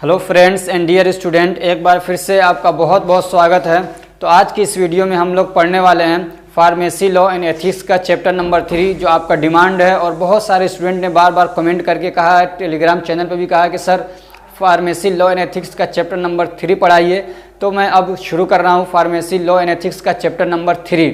Hello friends and dear student, एक बार फिर से आपका बहुत बहुत स्वागत है। तो आज की इस वीडियो में हम लोग पढ़ने वाले हैं फार्मेसी लॉ एंड एथिक्स का चैप्टर नंबर 3, जो आपका डिमांड है और बहुत सारे स्टूडेंट ने बार बार कमेंट करके कहा है, टेलीग्राम चैनल पर भी कहा है कि sir pharmacy law and ethics का चैप्टर नंबर 3 पढ़ाइए। तो मैं अब शुरू कर रहा हूँ फार्मेसी लॉ एंड एथिक्स का चैप्टर नंबर 3।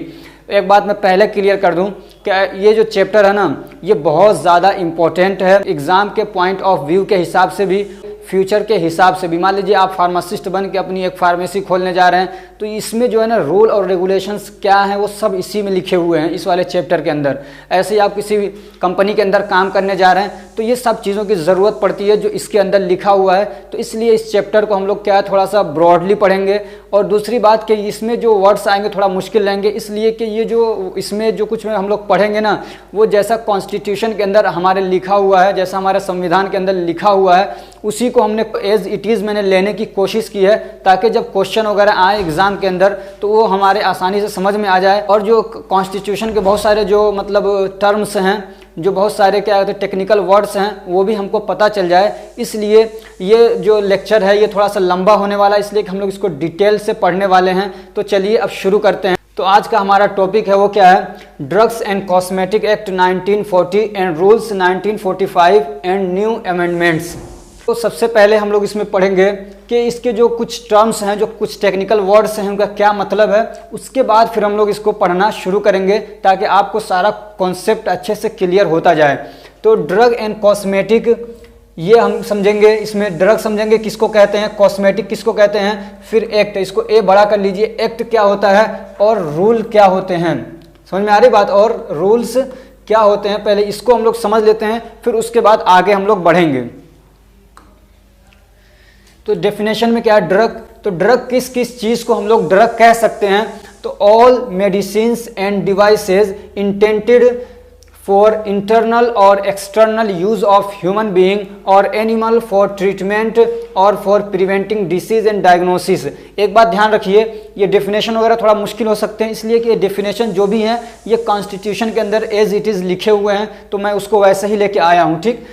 एक बात मैं पहले क्लियर कर दूं कि ये जो चैप्टर है ना, ये बहुत ज़्यादा इम्पोर्टेंट है एग्ज़ाम के पॉइंट ऑफ व्यू के हिसाब से भी, फ्यूचर के हिसाब से भी। मान लीजिए आप फार्मासिस्ट बन के अपनी एक फार्मेसी खोलने जा रहे हैं, तो इसमें जो है ना रूल और रेगुलेशंस क्या हैं वो सब इसी में लिखे हुए हैं, इस वाले चैप्टर के अंदर। ऐसे ही आप किसी भी कंपनी के अंदर काम करने जा रहे हैं तो ये सब चीज़ों की ज़रूरत पड़ती है जो इसके अंदर लिखा हुआ है। तो इसलिए इस चैप्टर को हम लोग क्या है थोड़ा सा ब्रॉडली पढ़ेंगे। और दूसरी बात कि इसमें जो वर्ड्स आएंगे थोड़ा मुश्किल रहेंगे, इसलिए कि ये जो इसमें जो कुछ हम लोग पढ़ेंगे ना, वो जैसा कॉन्स्टिट्यूशन के अंदर हमारे लिखा हुआ है, जैसा हमारे संविधान के अंदर लिखा हुआ है, उसी को हमने एज इट इज़ मैंने लेने की कोशिश की है, ताकि जब क्वेश्चन वगैरह आए एग्जाम के अंदर तो वो हमारे आसानी से समझ में आ जाए। और जो कॉन्स्टिट्यूशन के बहुत सारे जो मतलब टर्म्स हैं, जो बहुत सारे क्या कहते हैं टेक्निकल वर्ड्स हैं, वो भी हमको पता चल जाए। इसलिए ये जो लेक्चर है ये थोड़ा सा लंबा होने वाला है, इसलिए कि हम लोग इसको डिटेल से पढ़ने वाले हैं। तो चलिए अब शुरू करते हैं। तो आज का हमारा टॉपिक है वो क्या है, drugs and cosmetic act 1940 and rules 1945 and new amendments. तो सबसे पहले हम लोग इसमें पढ़ेंगे कि इसके जो कुछ टर्म्स हैं, जो कुछ टेक्निकल वर्ड्स हैं, उनका क्या मतलब है। उसके बाद फिर हम लोग इसको पढ़ना शुरू करेंगे ताकि आपको सारा कॉन्सेप्ट अच्छे से क्लियर होता जाए। तो ड्रग एंड कॉस्मेटिक ये हम समझेंगे, इसमें ड्रग समझेंगे किसको कहते हैं, कॉस्मेटिक किसको कहते हैं, फिर एक्ट, इसको ए बड़ा कर लीजिए, एक्ट क्या होता है और रूल क्या होते हैं। समझ में आ रही बात, और रूल्स क्या होते हैं, पहले इसको हम लोग समझ लेते हैं, फिर उसके बाद आगे हम लोग बढ़ेंगे। तो डेफिनेशन में क्या है ड्रग, तो ड्रग किस किस चीज़ को हम लोग ड्रग कह सकते हैं। तो all medicines and devices intended for internal और external use of human being और एनिमल फॉर ट्रीटमेंट और for preventing disease and diagnosis. एक बात ध्यान रखिए, ये डेफिनेशन वगैरह थोड़ा मुश्किल हो सकते हैं, इसलिए कि ये डेफिनेशन जो भी हैं ये कॉन्स्टिट्यूशन के अंदर एज इट इज़ लिखे हुए हैं, तो मैं उसको वैसे ही लेके आया हूँ। ठीक,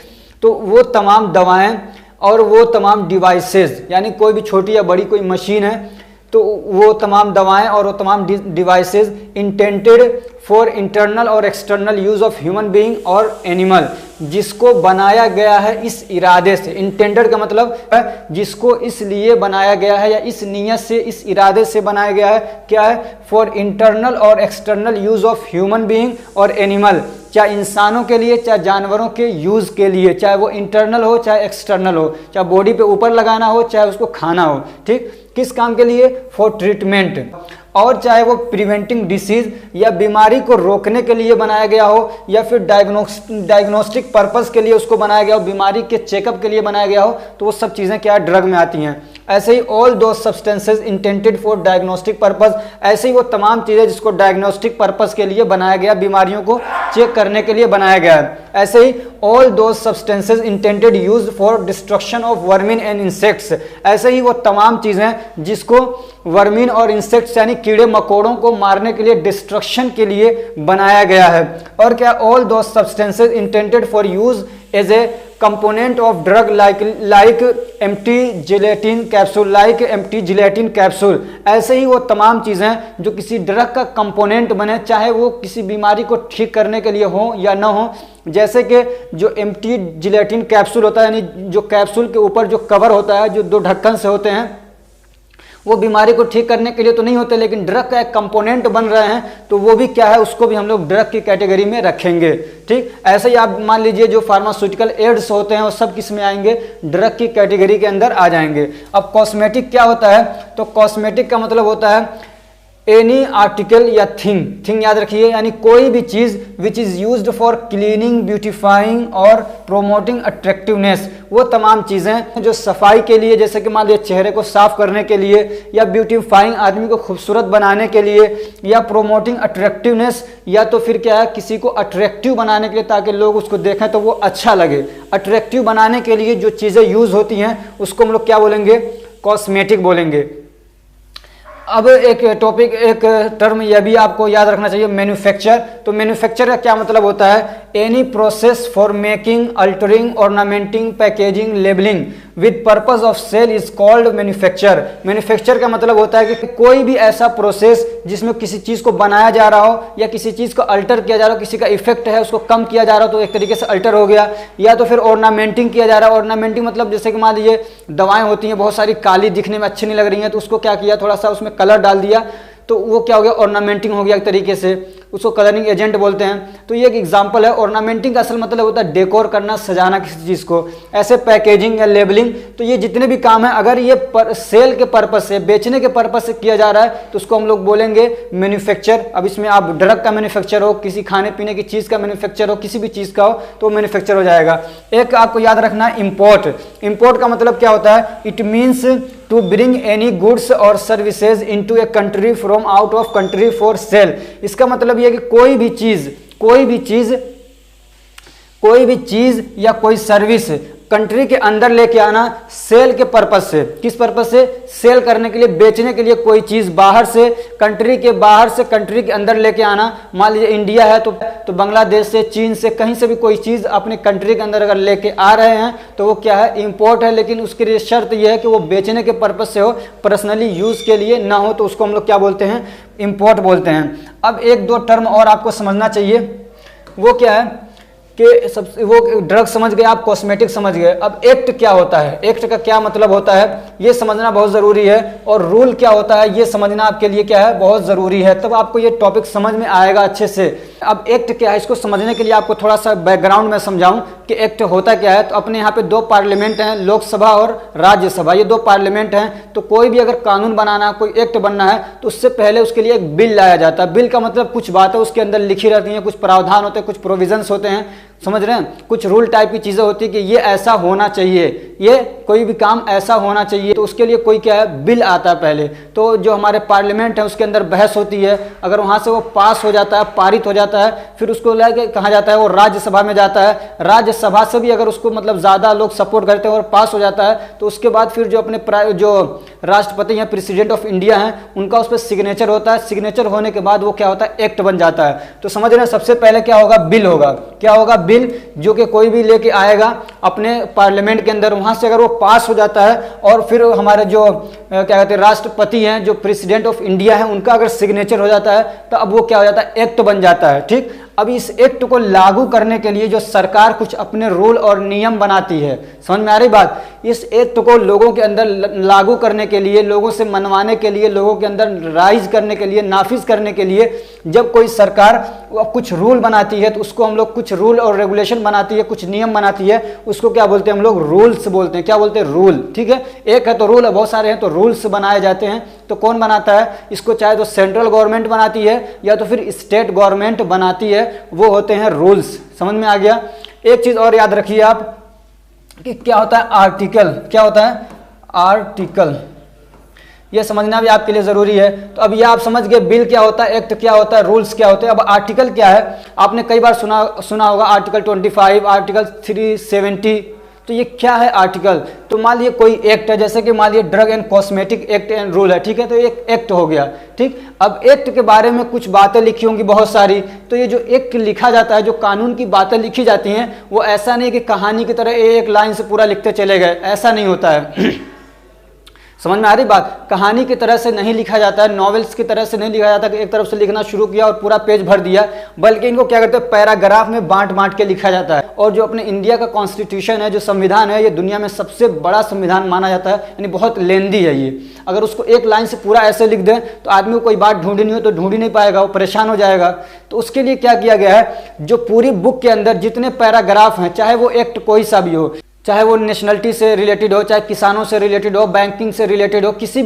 तो वो तमाम दवाएँ और वो तमाम डिवाइसेस, यानी कोई भी छोटी या बड़ी कोई मशीन है, तो वो तमाम दवाएं और वो तमाम डिवाइसेस इंटेंटेड फॉर इंटरनल और external use of human being और एनिमल, जिसको बनाया गया है इस इरादे से। इंटेंडेड का मतलब है जिसको इसलिए बनाया गया है या इस नीयत से, इस इरादे से बनाया गया है। क्या है, फॉर इंटरनल और external use of human being और एनिमल, चाहे इंसानों के लिए चाहे जानवरों के यूज़ के लिए, चाहे वो इंटरनल हो चाहे एक्सटर्नल हो, चाहे बॉडी पे ऊपर लगाना हो चाहे उसको खाना हो। ठीक, किस काम के लिए, फॉर ट्रीटमेंट, और चाहे वो प्रिवेंटिंग डिसीज या बीमारी को रोकने के लिए बनाया गया हो, या फिर डायग्नोस्टिक पर्पस के लिए उसको बनाया गया हो, बीमारी के चेकअप के लिए बनाया गया हो, तो वो सब चीज़ें क्या ड्रग में आती हैं। ऐसे ही ऑल दो substances intended for diagnostic purpose, ऐसे ही वो तमाम चीज़ें जिसको डायग्नोस्टिक पर्पस के लिए बनाया गया, बीमारियों को चेक करने के लिए बनाया गया है। ऐसे ही ऑल दो substances intended use for destruction of vermin and insects, ऐसे ही वो तमाम चीज़ें जिसको वर्मिन और इंसेक्ट्स यानी कीड़े मकोड़ों को मारने के लिए, डिस्ट्रक्शन के लिए बनाया गया है। और क्या, ऑल दो substances intended for use as a component of drug like empty gelatin capsule, like empty gelatin capsule, ऐसे ही वो तमाम चीज़ें जो किसी ड्रग का कंपोनेंट बने, चाहे वो किसी बीमारी को ठीक करने के लिए हो या ना हो। जैसे कि जो एम्प्टी जिलेटिन कैप्सूल होता है, यानी जो कैप्सूल के ऊपर जो कवर होता है, जो दो ढक्कन से होते हैं, वो बीमारी को ठीक करने के लिए तो नहीं होते, लेकिन ड्रग का एक कंपोनेंट बन रहे हैं, तो वो भी क्या है, उसको भी हम लोग ड्रग की कैटेगरी में रखेंगे। ठीक, ऐसे ही आप मान लीजिए जो फार्मास्यूटिकल एड्स होते हैं वो सब किस में आएंगे, ड्रग की कैटेगरी के अंदर आ जाएंगे। अब कॉस्मेटिक क्या होता है, तो कॉस्मेटिक का मतलब होता है एनी आर्टिकल या थिंग याद रखिए, यानी कोई भी चीज़ which is used for cleaning, beautifying और प्रोमोटिंग अट्रैक्टिवनेस, वो तमाम चीज़ें जो सफाई के लिए, जैसे कि मान लीजिए चेहरे को साफ करने के लिए, या ब्यूटिफाइंग आदमी को खूबसूरत बनाने के लिए, या प्रोमोटिंग अट्रैक्टिवनेस, या तो फिर क्या है किसी को अट्रैक्टिव बनाने के लिए ताकि लोग उसको देखें तो वो अच्छा लगे। अट्रैक्टिव बनाने के लिए जो चीज़ें यूज़ होती हैं उसको हम लोग क्या बोलेंगे, कॉस्मेटिक बोलेंगे। अब एक टॉपिक, एक टर्म यह भी आपको याद रखना चाहिए, मैन्युफैक्चर। तो मैन्युफैक्चर का क्या मतलब होता है, any process for making, altering, ornamenting, packaging, labelling, with purpose of sale is called manufacture. Manufacture का मतलब होता है कि कोई भी ऐसा प्रोसेस जिसमें किसी चीज को बनाया जा रहा हो या किसी चीज को अल्टर किया जा रहा हो, किसी का इफेक्ट है उसको कम किया जा रहा हो तो एक तरीके से अल्टर हो गया, या तो फिर ऑर्नामेंटिंग किया जा रहा है। ऑर्नामेंटिंग मतलब जैसे कि मान लीजिए दवाएं होती हैं बहुत सारी, काली दिखने में अच्छी नहीं लग रही हैं तो उसको क्या किया, थोड़ा सा उसमें कलर डाल दिया तो वो क्या हो गया, ऑर्नामेंटिंग हो गया एक तरीके से, उसको कलरिंग एजेंट बोलते हैं। तो ये एक एग्जांपल है। ऑर्नामेंटिंग का असल मतलब होता है डेकोर करना, सजाना किसी चीज़ को। ऐसे पैकेजिंग या लेबलिंग, तो ये जितने भी काम है अगर ये सेल के पर्पज से, बेचने के पर्पज से किया जा रहा है तो उसको हम लोग बोलेंगे मैन्युफैक्चर। अब इसमें आप ड्रग का मैन्युफैक्चर हो, किसी खाने पीने की चीज़ का मैन्युफैक्चर हो, किसी भी चीज़ का हो तो मैन्युफैक्चर हो जाएगा। एक आपको याद रखना है इम्पोर्ट। इम्पोर्ट का मतलब क्या होता है, it means to bring any goods और services into a country from out of country for sale. इसका मतलब यह कि कोई भी चीज या कोई सर्विस कंट्री के अंदर लेके आना सेल के पर्पज से। किस पर्पज से, सेल करने के लिए, बेचने के लिए कोई चीज बाहर से, कंट्री के बाहर से कंट्री के अंदर लेके आना। मान लीजिए इंडिया है तो बांग्लादेश से, चीन से, कहीं से भी कोई चीज अपने कंट्री के अंदर अगर लेके आ रहे हैं तो वो क्या है, इंपोर्ट है। लेकिन उसके लिए शर्त यह है कि वो बेचने के पर्पज से हो, पर्सनली यूज के लिए ना हो, तो उसको हम लोग क्या बोलते हैं, इंपोर्ट बोलते हैं। अब एक दो टर्म और आपको समझना चाहिए, वो क्या है कि सबसे, वो ड्रग समझ गए आप, कॉस्मेटिक समझ गए। अब एक्ट क्या होता है, एक्ट का क्या मतलब होता है ये समझना बहुत ज़रूरी है, और रूल क्या होता है ये समझना आपके लिए क्या है, बहुत ज़रूरी है। तब आपको ये टॉपिक समझ में आएगा अच्छे से। अब एक्ट क्या है, इसको समझने के लिए आपको थोड़ा सा बैकग्राउंड में समझाऊं कि एक्ट होता क्या है। तो अपने यहाँ पे दो पार्लियामेंट हैं, लोकसभा और राज्यसभा, ये दो पार्लियामेंट हैं। तो कोई भी अगर कानून बनाना, कोई एक्ट बनना है तो उससे पहले उसके लिए एक बिल लाया जाता है। बिल का मतलब कुछ बातें उसके अंदर लिखी रहती हैं, कुछ प्रावधान होते हैं, कुछ प्रोविजंस होते हैं, समझ रहे हैं, कुछ रूल टाइप की चीजें होती है कि ये ऐसा होना चाहिए, ये कोई भी काम ऐसा होना चाहिए। तो उसके लिए कोई क्या है, बिल आता है पहले। तो जो हमारे पार्लियामेंट है उसके अंदर बहस होती है, अगर वहां से वो पास हो जाता है, पारित हो जाता है, फिर उसको लेके कहा जाता है वो राज्यसभा में जाता है। राज्यसभा से भी अगर उसको मतलब ज्यादा लोग सपोर्ट करते हैं और पास हो जाता है तो उसके बाद फिर जो अपने जो राष्ट्रपति या प्रेसिडेंट ऑफ इंडिया हैं उनका उस पर सिग्नेचर होता है। सिग्नेचर होने के बाद वो क्या होता है, एक्ट बन जाता है। तो समझ रहे हैं, सबसे पहले क्या होगा, बिल होगा। क्या होगा, बिल, जो कि कोई भी लेके आएगा अपने पार्लियामेंट के अंदर, वहां से अगर वो पास हो जाता है और फिर हमारे जो क्या कहते हैं राष्ट्रपति हैं, जो प्रेसिडेंट ऑफ इंडिया है, उनका अगर सिग्नेचर हो जाता है तो अब वो क्या हो जाता है, एक्ट बन जाता है। ठीक, अब इस एक्ट को लागू करने के लिए जो सरकार कुछ अपने रूल और नियम बनाती है, समझ में आ रही बात। इस एक्ट को लोगों के अंदर लागू करने के लिए, लोगों से मनवाने के लिए, लोगों के अंदर राइज करने के लिए, नाफिज करने के लिए जब कोई सरकार कुछ रूल बनाती है तो उसको हम लोग, कुछ रूल और रेगुलेशन बनाती है, कुछ नियम बनाती है, उसको क्या बोलते हैं हम लोग, रूल्स बोलते हैं। क्या बोलते हैं, रूल। ठीक है, एक है तो रूल है, बहुत सारे हैं तो रूल्स बनाए जाते हैं। तो कौन बनाता है इसको, चाहे तो सेंट्रल गवर्नमेंट बनाती है या तो फिर स्टेट गवर्नमेंट बनाती है, वो होते हैं रूल्स। समझ में आ गया। एक चीज और याद रखिए आप कि क्या होता है आर्टिकल। क्या होता है आर्टिकल, ये समझना भी आपके लिए जरूरी है। तो अब ये आप समझ गए बिल क्या होता है, एक्ट क्या होता है, रूल्स क्या होते हैं। अब आर्टिकल क्या है, आपने कई बार सुना होगा आर्टिकल 25, आर्टिकल 370। तो ये क्या है आर्टिकल, तो मान लीजिए कोई एक्ट है, जैसे कि मान लीजिए drug and cosmetic act and rule है, ठीक है, तो एक एक्ट हो गया। ठीक, अब एक्ट के बारे में कुछ बातें लिखी होंगी बहुत सारी। तो ये जो एक्ट लिखा जाता है, जो कानून की बातें लिखी जाती हैं, वो ऐसा नहीं कि कहानी की तरह एक लाइन से पूरा लिखते चले गए, ऐसा नहीं होता है। समझ में आ रही बात, कहानी की तरह से नहीं लिखा जाता है, नॉवेल्स की तरह से नहीं लिखा जाता कि एक तरफ से लिखना शुरू किया और पूरा पेज भर दिया, बल्कि इनको क्या करते हैं, पैराग्राफ में बांट बांट के लिखा जाता है। और जो अपने इंडिया का कॉन्स्टिट्यूशन है, जो संविधान है, ये दुनिया में सबसे बड़ा संविधान माना जाता है, यानी बहुत लेंदी है ये। अगर उसको एक लाइन से पूरा ऐसे लिख दें तो आदमी को कोई बात ढूंढनी हो तो ढूंढ ही नहीं पाएगा, वो परेशान हो जाएगा। तो उसके लिए क्या किया गया है, जो पूरी बुक के अंदर जितने पैराग्राफ हैं, चाहे वो एक्ट कोई सा भी हो, चाहे वो नेशनलिटी से रिलेटेड हो, चाहे किसानों से रिलेटेड हो, बैंकिंग से रिलेटेड हो, किसी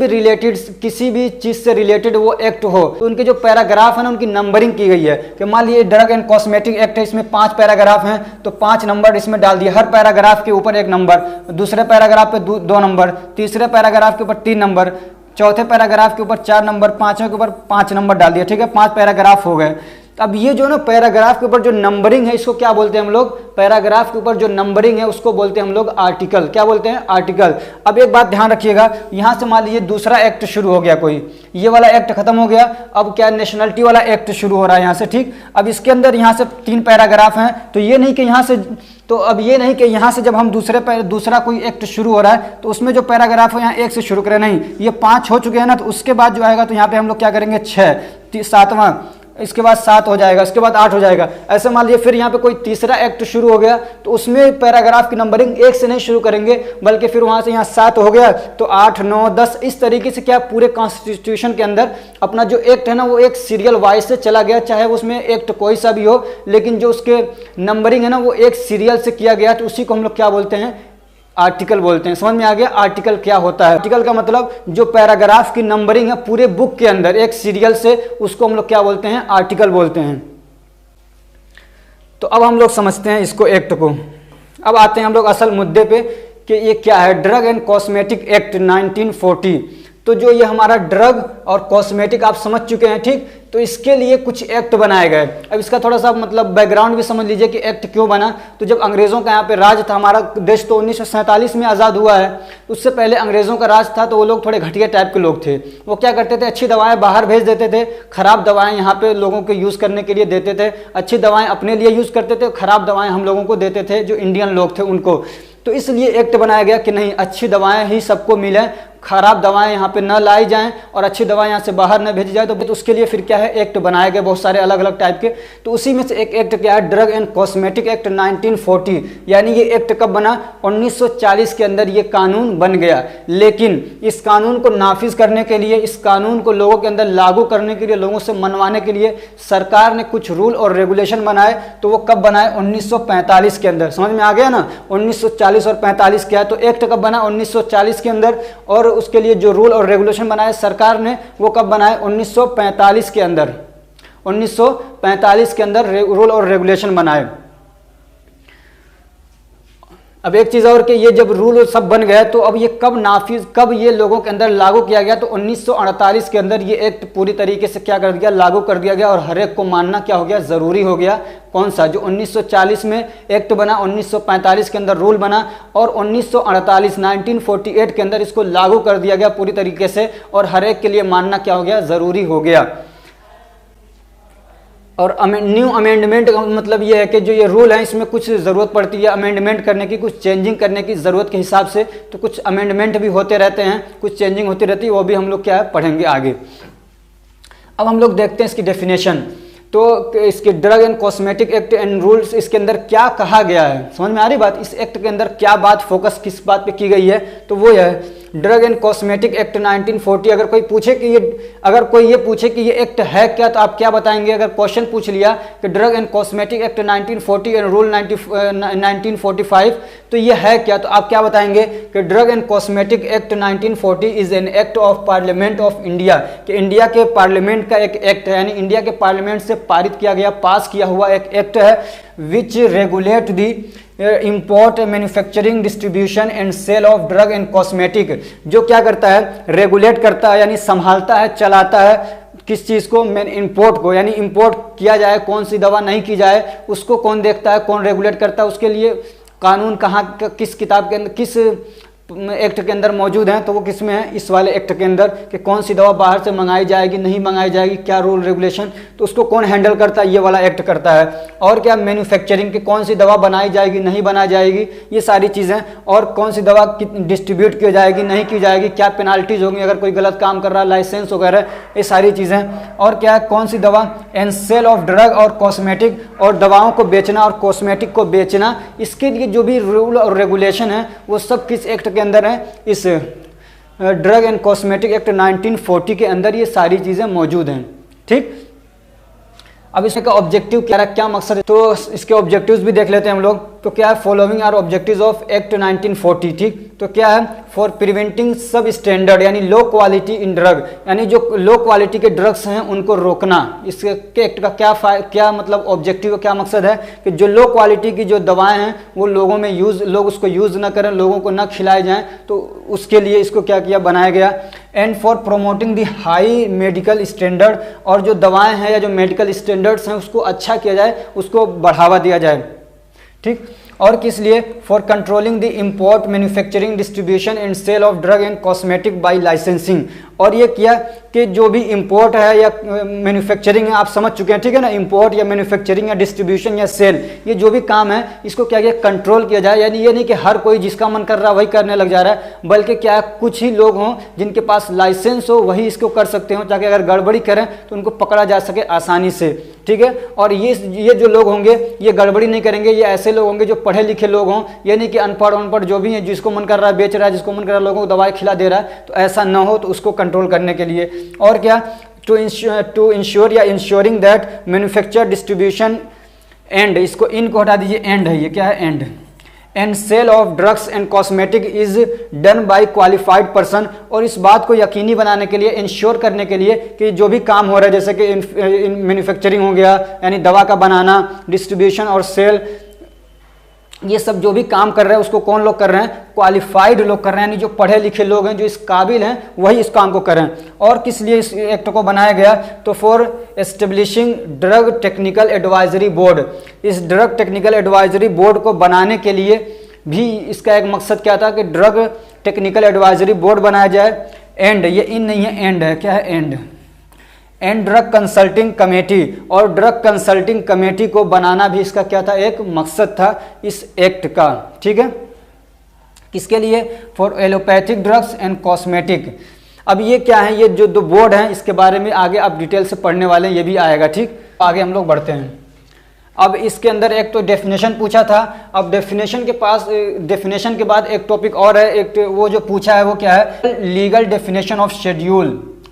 भी चीज से रिलेटेड वो एक्ट हो, तो उनके जो पैराग्राफ है ना, उनकी नंबरिंग की गई है। कि मान लीजिए ड्रग एंड कॉस्मेटिक एक्ट है, इसमें 5 पैराग्राफ हैं, तो 5 नंबर इसमें डाल दिए, हर पैराग्राफ के ऊपर 1 नंबर, दूसरे पैराग्राफ पे 2 नंबर, तीसरे पैराग्राफ के ऊपर 3 नंबर, चौथे पैराग्राफ के ऊपर 4 नंबर, पांचवें के ऊपर 5 नंबर डाल दिया। ठीक है, 5 पैराग्राफ हो गए। अब ये जो ना पैराग्राफ के ऊपर जो नंबरिंग है इसको क्या बोलते हैं हम लोग, पैराग्राफ के ऊपर जो नंबरिंग है उसको बोलते हैं हम लोग आर्टिकल। क्या बोलते हैं, आर्टिकल। अब एक बात ध्यान रखिएगा, यहाँ से मान लीजिए दूसरा एक्ट शुरू हो गया, कोई ये वाला एक्ट खत्म हो गया, अब क्या नेशनलिटी वाला एक्ट शुरू हो रहा है यहाँ से, ठीक। अब इसके अंदर यहाँ से 3 पैराग्राफ हैं, तो ये नहीं कि यहाँ से, तो अब ये नहीं कि यहाँ से जब हम दूसरा कोई एक्ट शुरू हो रहा है तो उसमें जो पैराग्राफ है यहाँ 1 से शुरू करें, नहीं, ये 5 हो चुके हैं ना, तो उसके बाद जो आएगा तो यहाँ पे हम लोग क्या करेंगे 6, 7वां, इसके बाद 7 हो जाएगा, इसके बाद 8 हो जाएगा। ऐसे मान लीजिए फिर यहाँ पे कोई तीसरा एक्ट शुरू हो गया तो उसमें पैराग्राफ की नंबरिंग 1 से नहीं शुरू करेंगे, बल्कि फिर वहाँ से यहाँ 7 हो गया तो 8, 9, 10, इस तरीके से क्या पूरे कॉन्स्टिट्यूशन के अंदर अपना जो एक्ट है ना वो एक सीरियल वाइज से चला गया, चाहे उसमें एक्ट कोई सा भी हो, लेकिन जो उसके नंबरिंग है ना वो एक सीरियल से किया गया, तो उसी को हम लोग क्या बोलते हैं, आर्टिकल बोलते हैं। समझ में आ गया आर्टिकल क्या होता है। आर्टिकल का मतलब जो पैराग्राफ की नंबरिंग है पूरे बुक के अंदर एक सीरियल से, उसको हम लोग क्या बोलते हैं, आर्टिकल बोलते हैं। तो अब हम लोग समझते हैं इसको, एक्ट को। अब आते हैं हम लोग असल मुद्दे पे कि ये क्या है, ड्रग एंड कॉस्मेटिक एक्ट 1940। तो जो ये हमारा ड्रग और कॉस्मेटिक आप समझ चुके हैं, ठीक। तो इसके लिए कुछ एक्ट बनाए गए। अब इसका थोड़ा सा मतलब बैकग्राउंड भी समझ लीजिए कि एक्ट क्यों बना। तो जब अंग्रेज़ों का यहाँ पे राज था, हमारा देश तो 1947 में आज़ाद हुआ है, उससे पहले अंग्रेज़ों का राज था, तो वो लोग थोड़े घटिया टाइप के लोग थे। वो क्या करते थे, अच्छी दवाएं बाहर भेज देते थे, खराब दवाएं यहाँ पे लोगों को यूज़ करने के लिए देते थे, अच्छी दवाएं अपने लिए यूज़ करते थे, खराब दवाएं हम लोगों को देते थे, जो इंडियन लोग थे उनको। तो इसलिए एक्ट बनाया गया कि नहीं, अच्छी दवाएं ही सबको मिलें, खराब दवाएं यहाँ पे न लाई जाएं और अच्छी दवाएं यहाँ से बाहर न भेजी जाए। तो उसके लिए फिर क्या है, एक्ट बनाए गए बहुत सारे अलग अलग टाइप के। तो उसी में से एक एक्ट क्या है, ड्रग एंड कॉस्मेटिक एक्ट 1940। यानी ये एक्ट कब बना, 1940 के अंदर ये कानून बन गया। लेकिन इस कानून को नाफिज करने के लिए, इस कानून को लोगों के अंदर लागू करने के लिए, लोगों से मनवाने के लिए सरकार ने कुछ रूल और रेगुलेशन बनाए। तो वो कब बनाए, 1945 के अंदर। समझ में आ गया ना, 1940 और 45 क्या है। तो एक्ट कब बना, 1940 के अंदर, और उसके लिए जो रूल और रेगुलेशन बनाए सरकार ने वो कब बनाए, 1945 के अंदर। 1945 के अंदर रूल और रेगुलेशन बनाए। अब एक चीज़ और कि ये जब रूल सब बन गया तो अब ये कब नाफिज, कब ये लोगों के अंदर लागू किया गया, तो 1948 के अंदर ये एक्ट पूरी तरीके से क्या कर दिया, लागू कर दिया गया, और हर एक को मानना क्या हो गया, ज़रूरी हो गया। कौन सा, जो 1940 में एक्ट बना, 1945 के अंदर रूल बना, और 1948 के अंदर इसको लागू कर दिया गया पूरी तरीके से, और हर एक के लिए मानना क्या हो गया, ज़रूरी हो गया। और न्यू अमेंडमेंट का मतलब ये है कि जो ये रूल है इसमें कुछ ज़रूरत पड़ती है अमेंडमेंट करने की, कुछ चेंजिंग करने की ज़रूरत के हिसाब से। तो कुछ अमेंडमेंट भी होते रहते हैं, कुछ चेंजिंग होती रहती है, वो भी हम लोग क्या है पढ़ेंगे आगे। अब हम लोग देखते हैं इसकी डेफिनेशन। तो इसके drug and cosmetic act and rules, इसके अंदर क्या कहा गया है, समझ में आ रही बात, इस एक्ट के अंदर क्या बात, फोकस किस बात पे की गई है, तो वो है ड्रग एंड कॉस्मेटिक एक्ट 1940। अगर कोई पूछे कि ये पूछे कि ये एक्ट है क्या, तो आप क्या बताएंगे। अगर क्वेश्चन पूछ लिया कि drug and cosmetic act 1940 and rule 1945, तो ये है क्या, तो आप क्या बताएंगे कि drug and cosmetic act 1940 is an act of parliament of India, कि इंडिया के पार्लियामेंट का एक एक्ट है, यानी इंडिया के पार्लियामेंट से पारित किया गया, पास किया हुआ एक एक्ट है, which regulate the import, manufacturing, distribution and sale of drug and cosmetic. जो क्या करता है, रेगुलेट करता है, यानी संभालता है, चलाता है किस चीज़ को, इंपोर्ट को, यानी इंपोर्ट किया जाए, कौन सी दवा नहीं की जाए, उसको कौन देखता है, कौन रेगुलेट करता है, उसके लिए कानून कहाँ, किस किताब के अंदर, किस एक्ट के अंदर मौजूद हैं, तो वो किस में है, इस वाले एक्ट के अंदर, कि कौन सी दवा बाहर से मंगाई जाएगी, नहीं मंगाई जाएगी, क्या रूल रेगुलेशन, तो उसको कौन हैंडल करता है, ये वाला एक्ट करता है। और क्या, मैन्युफैक्चरिंग की, कौन सी दवा बनाई जाएगी, नहीं बनाई जाएगी, ये सारी चीज़ें, और कौन सी दवा डिस्ट्रीब्यूट की जाएगी, नहीं की जाएगी, क्या पेनाल्टीज होंगी अगर कोई गलत काम कर रहा है, लाइसेंस वगैरह, ये सारी चीज़ें। और क्या है, कौन सी दवा, एंड सेल ऑफ ड्रग और कॉस्मेटिक, और दवाओं को बेचना और कॉस्मेटिक को बेचना, इसके लिए जो भी रूल और रेगुलेशन है वो सब किस एक्ट के अंदर है, इस ड्रग एंड कॉस्मेटिक एक्ट 1940 के अंदर ये सारी चीज़ें मौजूद हैं। ठीक, अब इसका ऑब्जेक्टिव क्या मकसद है, तो इसके ऑब्जेक्टिव्स भी देख लेते हैं हम लोग। तो क्या है, following are objectives of act 1940। ठीक, तो क्या है, फॉर प्रिवेंटिंग सब स्टैंडर्ड यानी लो क्वालिटी इन ड्रग, यानी जो लो क्वालिटी के ड्रग्स हैं उनको रोकना। इसके एक्ट का क्या मतलब ऑब्जेक्टिव, क्या मकसद है कि जो लो क्वालिटी की जो दवाएं हैं वो लोगों में लोग उसको यूज़ ना करें, लोगों को ना खिलाए जाएं, तो उसके लिए इसको क्या किया, बनाया गया। And for promoting the high medical standard, और जो दवाएं हैं या जो मेडिकल स्टैंडर्ड्स हैं उसको अच्छा किया जाए, उसको बढ़ावा दिया जाए, ठीक। और किस लिए? For controlling the import, manufacturing, distribution and sale of drug and cosmetic by licensing. और ये किया कि जो भी इंपोर्ट है या मैन्युफैक्चरिंग है, आप समझ चुके हैं, ठीक है ना, इंपोर्ट या मैन्युफैक्चरिंग या डिस्ट्रीब्यूशन या सेल, ये जो भी काम है इसको क्या किया, कंट्रोल किया जाए। यानी ये नहीं कि हर कोई जिसका मन कर रहा है वही करने लग जा रहा है, बल्कि क्या है, कुछ ही लोग हों जिनके पास लाइसेंस हो वही इसको कर सकते हो, ताकि अगर गड़बड़ी करें तो उनको पकड़ा जा सके आसानी से, ठीक है। और ये जो लोग होंगे ये गड़बड़ी नहीं करेंगे, ये ऐसे लोग होंगे जो पढ़े लिखे लोग हों, ये नहीं कि अनपढ़ जो भी है, जिसको मन कर रहा है बेच रहा है, जिसको मन कर रहा है लोगों को दवाई खिला दे रहा है, तो ऐसा ना हो, तो उसको कंट्रोल करने के लिए। और क्या, टू इंश्योर या ensuring that manufacture, distribution and, इसको इन को हटा दीजिए, एंड है ये, क्या है, and sale of drugs and cosmetic is done by qualified person. और इस बात को यकीनी बनाने के लिए, इंश्योर करने के लिए कि जो भी काम हो रहा है, जैसे कि मैन्युफैक्चरिंग हो गया यानी दवा का बनाना, डिस्ट्रीब्यूशन और सेल, ये सब जो भी काम कर रहे हैं उसको कौन लोग कर रहे हैं, क्वालिफाइड लोग कर रहे हैं, यानी जो पढ़े लिखे लोग हैं, जो इस काबिल हैं, वही इस काम को कर रहे हैं। और किस लिए इस एक्ट को बनाया गया, तो for establishing drug technical advisory board. इस ड्रग टेक्निकल एडवाइजरी बोर्ड को बनाने के लिए भी इसका एक मकसद क्या था कि ड्रग टेक्निकल एडवाइजरी बोर्ड बनाया जाए। एंड, ये इन नहीं है, एंड है, क्या है, एंड ड्रग कंसल्टिंग कमेटी, और ड्रग कंसल्टिंग कमेटी को बनाना भी इसका क्या था, एक मकसद था इस एक्ट का, ठीक है। किसके लिए, for allopathic drugs and cosmetic. अब ये क्या है, ये जो दो बोर्ड हैं इसके बारे में आगे आप डिटेल से पढ़ने वाले हैं, ये भी आएगा, ठीक। आगे हम लोग बढ़ते हैं। अब इसके अंदर एक तो डेफिनेशन पूछा था, अब डेफिनेशन के बाद एक टॉपिक और है, एक वो जो पूछा है वो क्या है, लीगल डेफिनेशन ऑफ शेड्यूल।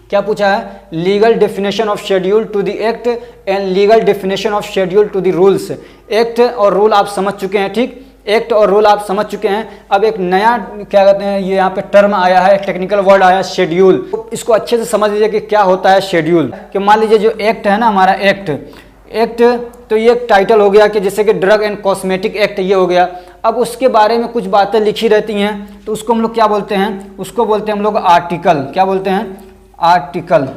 क्या पूछा है, legal definition of schedule to the act and legal definition of schedule to the rules. Act और रूल आप समझ चुके हैं, ठीक, एक्ट और रूल आप समझ चुके हैं। अब एक नया क्या कहते हैं, ये यहाँ पे टर्म आया है, एक टेक्निकल वर्ड आया, शेड्यूल। तो इसको अच्छे से समझ लीजिए कि क्या होता है शेड्यूल। कि मान लीजिए जो एक्ट है ना हमारा, एक्ट तो ये एक टाइटल हो गया कि जैसे कि ड्रग एंड कॉस्मेटिक एक्ट, ये हो गया। अब उसके बारे में कुछ बातें लिखी रहती हैं, तो उसको हम लोग क्या बोलते हैं, उसको बोलते हैं हम लोग आर्टिकल। क्या बोलते हैं, आर्टिकल।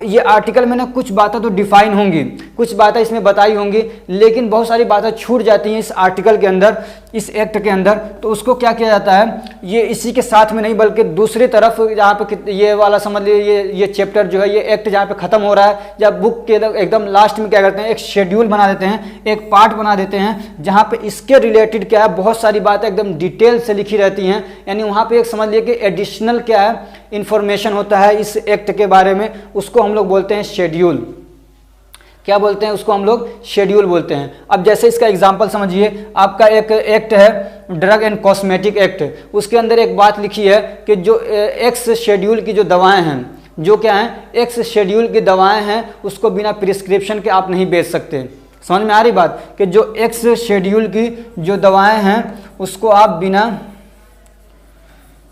ये आर्टिकल में ना कुछ बातें तो डिफाइन होंगी, कुछ बातें इसमें बताई होंगी, लेकिन बहुत सारी बातें छूट जाती हैं इस आर्टिकल के अंदर, इस एक्ट के अंदर। तो उसको क्या किया जाता है, ये इसी के साथ में नहीं बल्कि दूसरी तरफ, जहाँ पे ये वाला समझ लीजिए, ये चैप्टर जो है, ये एक्ट जहाँ पे खत्म हो रहा है, जब बुक के एकदम लास्ट में क्या करते हैं, एक शेड्यूल बना देते हैं, एक पार्ट बना देते हैं, जहाँ पे इसके रिलेटेड क्या है, बहुत सारी बातें एकदम डिटेल से लिखी रहती हैं। यानी वहाँ पे एक समझ लीजिए कि एडिशनल क्या है, इंफॉर्मेशन होता है इस एक्ट के बारे में, उसको हम लोग बोलते हैं शेड्यूल। क्या बोलते हैं उसको, हम लोग शेड्यूल बोलते हैं। अब जैसे इसका एग्जांपल समझिए, आपका एक एक्ट है ड्रग एंड कॉस्मेटिक एक्ट, उसके अंदर एक बात लिखी है कि जो एक्स शेड्यूल की जो दवाएं हैं, जो क्या हैं, एक्स शेड्यूल की दवाएं हैं, उसको बिना प्रिस्क्रिप्शन के आप नहीं बेच सकते। समझ में आ रही बात, कि जो एक्स शेड्यूल की जो दवाएं हैं उसको आप बिना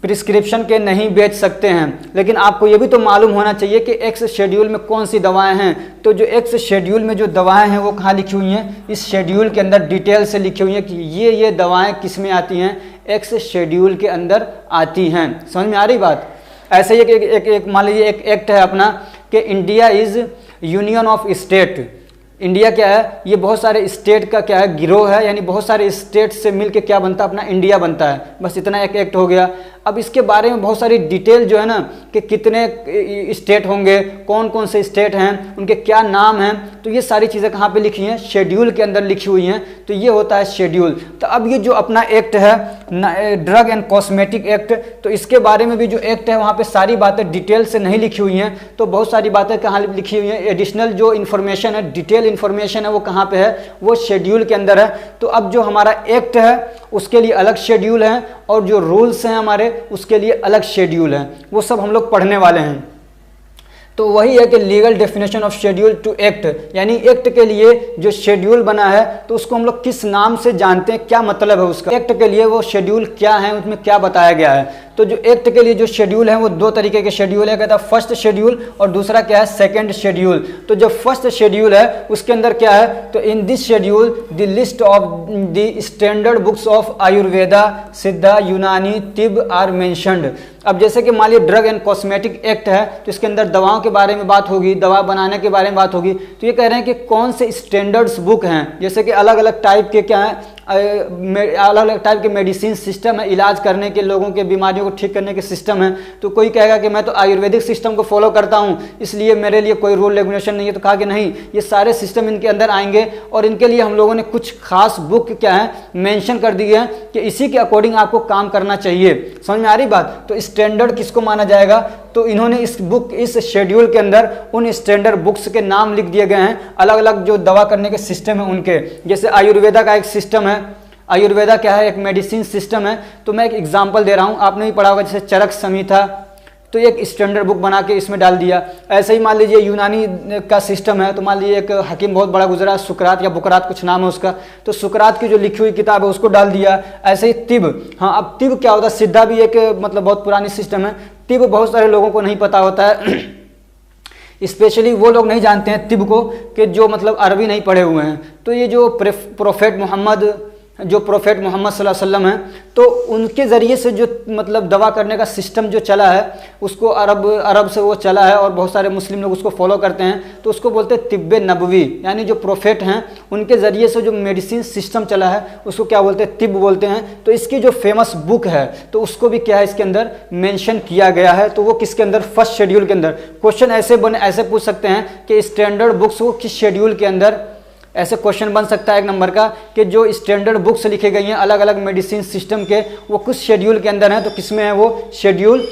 प्रिस्क्रिप्शन के नहीं बेच सकते हैं। लेकिन आपको ये भी तो मालूम होना चाहिए कि एक्स शेड्यूल में कौन सी दवाएं हैं। तो जो एक्स शेड्यूल में जो दवाएं हैं वो कहाँ लिखी हुई हैं, इस शेड्यूल के अंदर डिटेल से लिखी हुई हैं कि ये दवाएं किस में आती हैं, एक्स शेड्यूल के अंदर आती हैं। समझ में आ रही बात। ऐसे ही एक मान लीजिए एक एक्ट है अपना कि India is union of state. India क्या है, ये बहुत सारे स्टेट का क्या है, गिरोह है, यानी बहुत सारे स्टेट से मिलके क्या बनता है, अपना इंडिया बनता है। बस इतना एक एक्ट हो गया। अब इसके बारे में बहुत सारी डिटेल जो है ना, कि कितने स्टेट होंगे, कौन कौन से स्टेट हैं, उनके क्या नाम हैं, तो ये सारी चीज़ें कहाँ पे लिखी हैं, शेड्यूल के अंदर लिखी हुई हैं। तो ये होता है शेड्यूल। तो अब ये जो अपना एक्ट है ड्रग एंड कॉस्मेटिक एक्ट, तो इसके बारे में भी जो एक्ट है वहाँ पे सारी बातें डिटेल से नहीं लिखी हुई हैं। तो बहुत सारी बातें कहाँ लिखी हुई हैं, एडिशनल जो इन्फॉर्मेशन है, डिटेल इन्फॉर्मेशन है, वो कहाँ पे है, वो शेड्यूल के अंदर है। तो अब जो हमारा एक्ट है उसके लिए अलग शेड्यूल है, और जो रूल्स हैं हमारे उसके लिए अलग शेड्यूल है। वो सब हम लोग पढ़ने वाले हैं। तो वही है कि legal definition of schedule to act, यानी एक्ट के लिए जो शेड्यूल बना है तो उसको हम लोग किस नाम से जानते हैं, क्या मतलब है उसका, एक्ट के लिए वो शेड्यूल क्या है, उसमें क्या बताया गया है। तो जो एक्ट के लिए जो शेड्यूल है वो दो तरीके के शेड्यूल है, कहता है फर्स्ट शेड्यूल और दूसरा क्या है सेकंड शेड्यूल। तो जो फर्स्ट शेड्यूल है उसके अंदर क्या है, तो in this schedule the list of the standard books of Ayurveda, सिद्धा, यूनानी, तिब आर मेंशन्ड। अब जैसे कि मान लीजिए ड्रग एंड कॉस्मेटिक एक्ट है तो इसके अंदर दवाओं के बारे में बात होगी, दवा बनाने के बारे में बात होगी। तो ये कह रहे हैं कि कौन से स्टैंडर्ड्स बुक हैं, जैसे कि अलग अलग टाइप के क्या हैं, अलग अलग टाइप के मेडिसिन सिस्टम है, इलाज करने के, लोगों के बीमारियों को ठीक करने के सिस्टम है। तो कोई कहेगा कि मैं तो आयुर्वेदिक सिस्टम को फॉलो करता हूँ इसलिए मेरे लिए कोई रूल रेगुलेशन नहीं है। तो कहा कि नहीं, ये सारे सिस्टम इनके अंदर आएंगे और इनके लिए हम लोगों ने कुछ खास बुक क्या है मेंशन कर दी है कि इसी के अकॉर्डिंग आपको काम करना चाहिए। समझ में आ रही बात। तो स्टैंडर्ड किसको माना जाएगा, तो इन्होंने इस शेड्यूल के अंदर उन स्टैंडर्ड बुक्स के नाम लिख दिए गए हैं, अलग अलग जो दवा करने के सिस्टम है उनके। जैसे आयुर्वेदा का एक सिस्टम है, आयुर्वेदा क्या है, एक मेडिसिन सिस्टम है। तो मैं एक एग्जांपल दे रहा हूँ, आपने भी पढ़ा होगा, जैसे चरक संहिता, तो एक स्टैंडर्ड बुक बना के इसमें डाल दिया। ऐसे ही मान लीजिए यूनानी का सिस्टम है, तो मान लीजिए एक हकीम बहुत बड़ा गुजरा, सुकरात या बुकरात कुछ नाम है उसका, तो सुकरात की जो लिखी हुई किताब है उसको डाल दिया। ऐसे ही तिब, हाँ अब तिब क्या होता है, सिद्धा भी एक मतलब बहुत पुरानी सिस्टम है। तिब बहुत सारे लोगों को नहीं पता होता है, स्पेशली वो लोग नहीं जानते हैं तिब को कि जो मतलब अरबी नहीं पढ़े हुए हैं। तो ये जो प्रोफेट मोहम्मद सल्लल्लाहु अलैहि वसल्लम है, तो उनके ज़रिए से जो मतलब दवा करने का सिस्टम जो चला है उसको अरब से वो चला है और बहुत सारे मुस्लिम लोग उसको फॉलो करते हैं। तो उसको बोलते हैं तिब्बे नबवी, यानी जो प्रोफेट हैं उनके ज़रिए से जो मेडिसिन सिस्टम चला है उसको क्या बोलते हैं, तिब बोलते हैं। तो इसकी जो फेमस बुक है तो उसको भी क्या है इसके अंदर मेंशन किया गया है। तो वो किसके अंदर, फर्स्ट शेड्यूल के अंदर। क्वेश्चन ऐसे पूछ सकते हैं कि स्टैंडर्ड बुक्स को किस शेड्यूल के अंदर, ऐसे क्वेश्चन बन सकता है एक नंबर का कि जो स्टैंडर्ड बुक्स लिखे गई हैं अलग अलग मेडिसिन सिस्टम के, वो कुछ शेड्यूल के अंदर हैं। तो किसमें है वो शेड्यूल,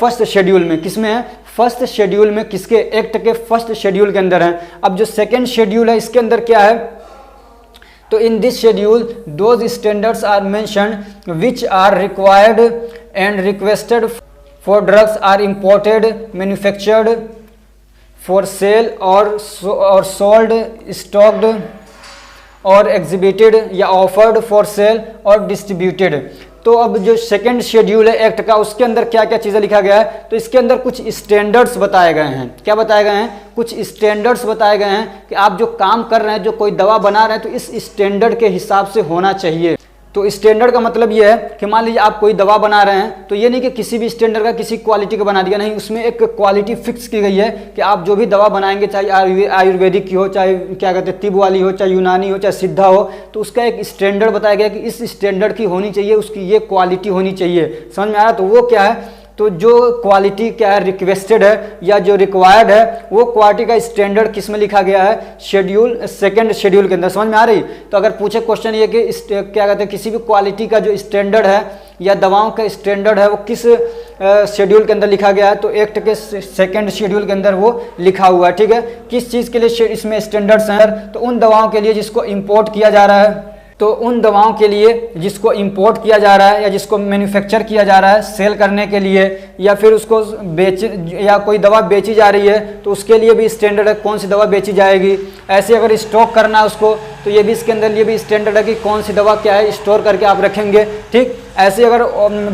फर्स्ट शेड्यूल में। किसमें है, फर्स्ट शेड्यूल में, किसके, एक्ट के फर्स्ट शेड्यूल के अंदर है। अब जो सेकेंड शेड्यूल है इसके अंदर क्या है, तो in this schedule those standards are mentioned which are required and requested for drugs are imported, manufactured for sale और सोल्ड, स्टॉक्ड और एग्जिबिटेड या ऑफर्ड फॉर सेल और डिस्ट्रीब्यूटेड। तो अब जो सेकंड शेड्यूल है एक्ट का उसके अंदर क्या क्या चीज़ें लिखा गया है, तो इसके अंदर कुछ स्टैंडर्ड्स बताए गए हैं। क्या बताए गए हैं, कुछ स्टैंडर्ड्स बताए गए हैं कि आप जो काम कर रहे हैं, जो कोई दवा बना रहे हैं, तो इस स्टैंडर्ड के हिसाब से होना चाहिए। तो स्टैंडर्ड का मतलब ये है कि मान लीजिए आप कोई दवा बना रहे हैं तो ये नहीं कि किसी भी स्टैंडर्ड का किसी क्वालिटी का बना दिया, नहीं, उसमें एक क्वालिटी फिक्स की गई है कि आप जो भी दवा बनाएंगे, चाहे आयुर्वेदिक की हो, चाहे क्या कहते हैं तिब वाली हो, चाहे यूनानी हो, चाहे सिद्धा हो, तो उसका एक स्टैंडर्ड बताया गया कि इस स्टैंडर्ड की होनी चाहिए, उसकी ये क्वालिटी होनी चाहिए। समझ में आ रहा, तो वो क्या है, तो जो क्वालिटी क्या है रिक्वेस्टेड है या जो रिक्वायर्ड है वो क्वालिटी का स्टैंडर्ड किस में लिखा गया है, शेड्यूल, सेकंड शेड्यूल के अंदर। समझ में आ रही। तो अगर पूछे क्वेश्चन ये कि क्या कहते हैं किसी भी क्वालिटी का जो स्टैंडर्ड है या दवाओं का स्टैंडर्ड है वो किस शेड्यूल के अंदर लिखा गया है, तो एक्ट के सेकंड शेड्यूल के अंदर वो लिखा हुआ है। ठीक है, किस चीज़ के लिए इसमें स्टैंडर्ड्स हैं, तो उन दवाओं के लिए जिसको इम्पोर्ट किया जा रहा है, तो उन दवाओं के लिए जिसको इंपोर्ट किया जा रहा है या जिसको मैन्युफैक्चर किया जा रहा है सेल करने के लिए, या फिर उसको बेच या कोई दवा बेची जा रही है तो उसके लिए भी स्टैंडर्ड है कौन सी दवा बेची जाएगी। ऐसे अगर स्टॉक करना है उसको तो ये भी इसके अंदर ये भी स्टैंडर्ड है कि कौन सी दवा क्या है स्टोर करके आप रखेंगे। ठीक, ऐसे अगर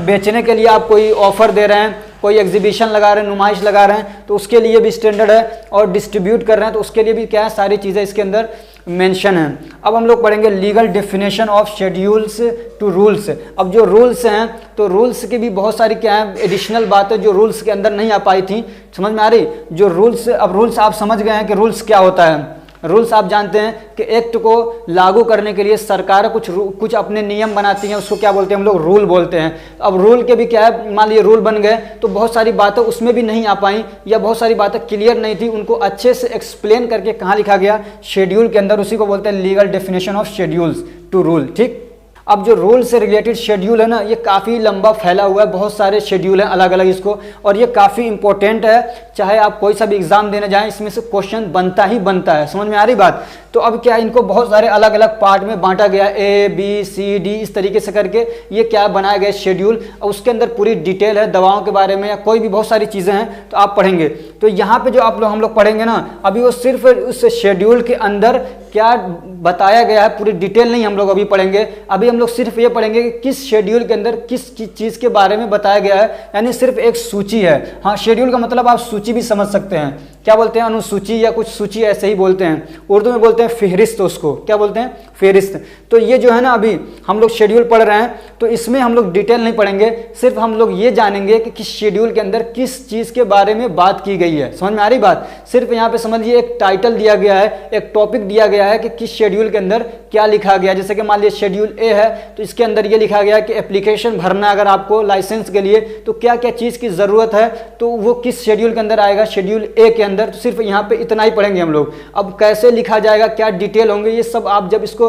बेचने के लिए आप कोई ऑफर दे रहे हैं, कोई एग्जीबिशन लगा रहे हैं, नुमाइश लगा रहे हैं, तो उसके लिए भी स्टैंडर्ड है, और डिस्ट्रीब्यूट कर रहे हैं तो उसके लिए भी क्या है, सारी चीज़ें इसके अंदर मेंशन है। अब हम लोग पढ़ेंगे legal definition of schedules to rules. अब जो रूल्स हैं तो रूल्स की भी बहुत सारी क्या है एडिशनल बातें जो रूल्स के अंदर नहीं आ पाई थी। समझ में आ रही, जो रूल्स, अब रूल्स आप समझ गए हैं कि रूल्स क्या होता है। रूल्स आप जानते हैं कि एक्ट को लागू करने के लिए सरकार कुछ अपने नियम बनाती हैं, उसको क्या बोलते हैं हम लोग, रूल बोलते हैं। अब रूल के भी क्या है, मान लीजिए रूल बन गए तो बहुत सारी बातें उसमें भी नहीं आ पाई या बहुत सारी बातें क्लियर नहीं थी, उनको अच्छे से एक्सप्लेन करके कहाँ लिखा गया, शेड्यूल के अंदर। उसी को बोलते हैं legal definition of schedules to rule. ठीक, अब जो रूल से रिलेटेड शेड्यूल है ना, ये काफ़ी लंबा फैला हुआ है, बहुत सारे शेड्यूल हैं अलग अलग इसको, और ये काफ़ी इंपॉर्टेंट है। चाहे आप कोई सा भी एग्जाम देने जाएं इसमें से क्वेश्चन बनता ही बनता है। समझ में आ रही बात। तो अब क्या इनको बहुत सारे अलग अलग पार्ट में बांटा गया, ABCD इस तरीके से करके ये क्या बनाया गया शेड्यूल, और उसके अंदर पूरी डिटेल है दवाओं के बारे में या कोई भी बहुत सारी चीज़ें हैं तो आप पढ़ेंगे। तो यहाँ पे जो हम लोग पढ़ेंगे ना, अभी वो सिर्फ उस शेड्यूल के अंदर क्या बताया गया है पूरी डिटेल नहीं हम लोग अभी पढ़ेंगे। अभी हम लोग सिर्फ ये पढ़ेंगे कि किस शेड्यूल के अंदर किस चीज़ के बारे में बताया गया है, यानी सिर्फ एक सूची है। हाँ, शेड्यूल का मतलब आप सूची भी समझ सकते हैं, क्या बोलते हैं अनुसूची या कुछ सूची ऐसे ही बोलते हैं, उर्दू में बोलते हैं फहरिस्त, उसको क्या बोलते हैं फहरिस्त। तो ये जो है ना अभी हम लोग शेड्यूल पढ़ रहे हैं तो इसमें हम लोग डिटेल नहीं पढ़ेंगे, सिर्फ हम लोग ये जानेंगे कि किस शेड्यूल के अंदर किस चीज़ के बारे में बात की गई है। समझ में आ रही बात? सिर्फ यहाँ पे समझिए एक टाइटल दिया गया है, एक टॉपिक दिया गया है कि किस शेड्यूल के अंदर क्या लिखा गया। जैसे कि मान लीजिए शेड्यूल ए है तो इसके अंदर ये लिखा गया कि एप्लीकेशन भरना अगर आपको लाइसेंस के लिए तो क्या क्या चीज़ की ज़रूरत है, तो वो किस शेड्यूल के अंदर आएगा, शेड्यूल ए के अंदर। तो सिर्फ यहाँ पे इतना ही पढ़ेंगे हम लोग। अब कैसे लिखा जाएगा, क्या डिटेल होंगे, ये सब आप जब इसको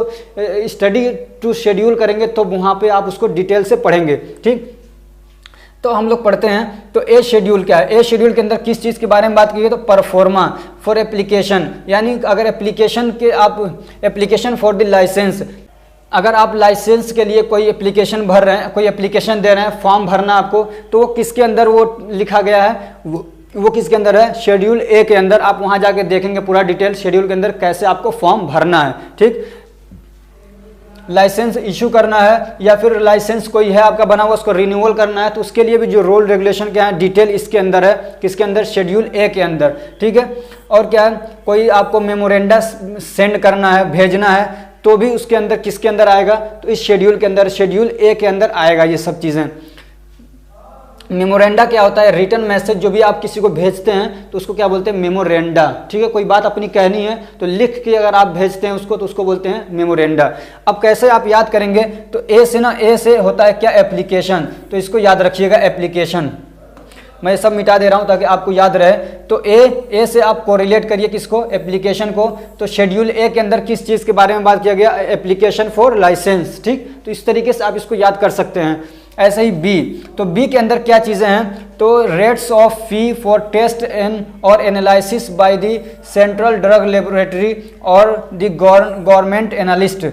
स्टडी टू शेड्यूल करेंगे तो वहाँ पे आप उसको डिटेल से पढ़ेंगे। ठीक, तो हम लोग पढ़ते हैं। तो ए शेड्यूल क्या है, ए शेड्यूल के अंदर किस चीज़ के बारे में बात की गई, तो परफॉर्मा फॉर एप्लीकेशन, यानी अगर एप्लीकेशन के आप एप्लीकेशन फॉर द लाइसेंस, अगर आप लाइसेंस के लिए कोई एप्लीकेशन भर रहे हैं, कोई एप्लीकेशन दे रहे हैं, फॉर्म भरना आपको, तो वो किसके अंदर वो लिखा गया है, वो किसके अंदर है, शेड्यूल ए के अंदर। आप वहाँ जाके देखेंगे पूरा डिटेल शेड्यूल के अंदर कैसे आपको फॉर्म भरना है। ठीक, लाइसेंस इशू करना है या फिर लाइसेंस कोई है आपका बना हुआ उसको रिन्यूअल करना है, तो उसके लिए भी जो रूल रेगुलेशन क्या है डिटेल इसके अंदर है, किसके अंदर, शेड्यूल ए के अंदर। ठीक है, और क्या है, कोई आपको मेमोरेंडा सेंड करना है, भेजना है, तो भी उसके अंदर किसके अंदर आएगा, तो इस शेड्यूल के अंदर, शेड्यूल ए के अंदर आएगा ये सब चीज़ें। मेमोरेंडा क्या होता है, रिटर्न मैसेज जो भी आप किसी को भेजते हैं तो उसको क्या बोलते हैं, मेमोरेंडा। ठीक है, कोई बात अपनी कहनी है तो लिख के अगर आप भेजते हैं उसको तो उसको बोलते हैं मेमोरेंडा। अब कैसे आप याद करेंगे, तो ए से ना, ए से होता है क्या, एप्लीकेशन, तो इसको याद रखिएगा एप्लीकेशन। मैं सब मिटा दे रहा हूं ताकि आपको याद रहे। तो ए से आप कोरिलेट करिए किसको, एप्लीकेशन को। तो शेड्यूल ए के अंदर किस चीज़ के बारे में बात किया गया, एप्लीकेशन फॉर लाइसेंस। ठीक, तो इस तरीके से आप इसको याद कर सकते हैं। ऐसे ही बी, तो बी के अंदर क्या चीज़ें हैं, तो rates of fee for test and और analysis by the central drug laboratory और द गवर्नमेंट एनालिस्ट।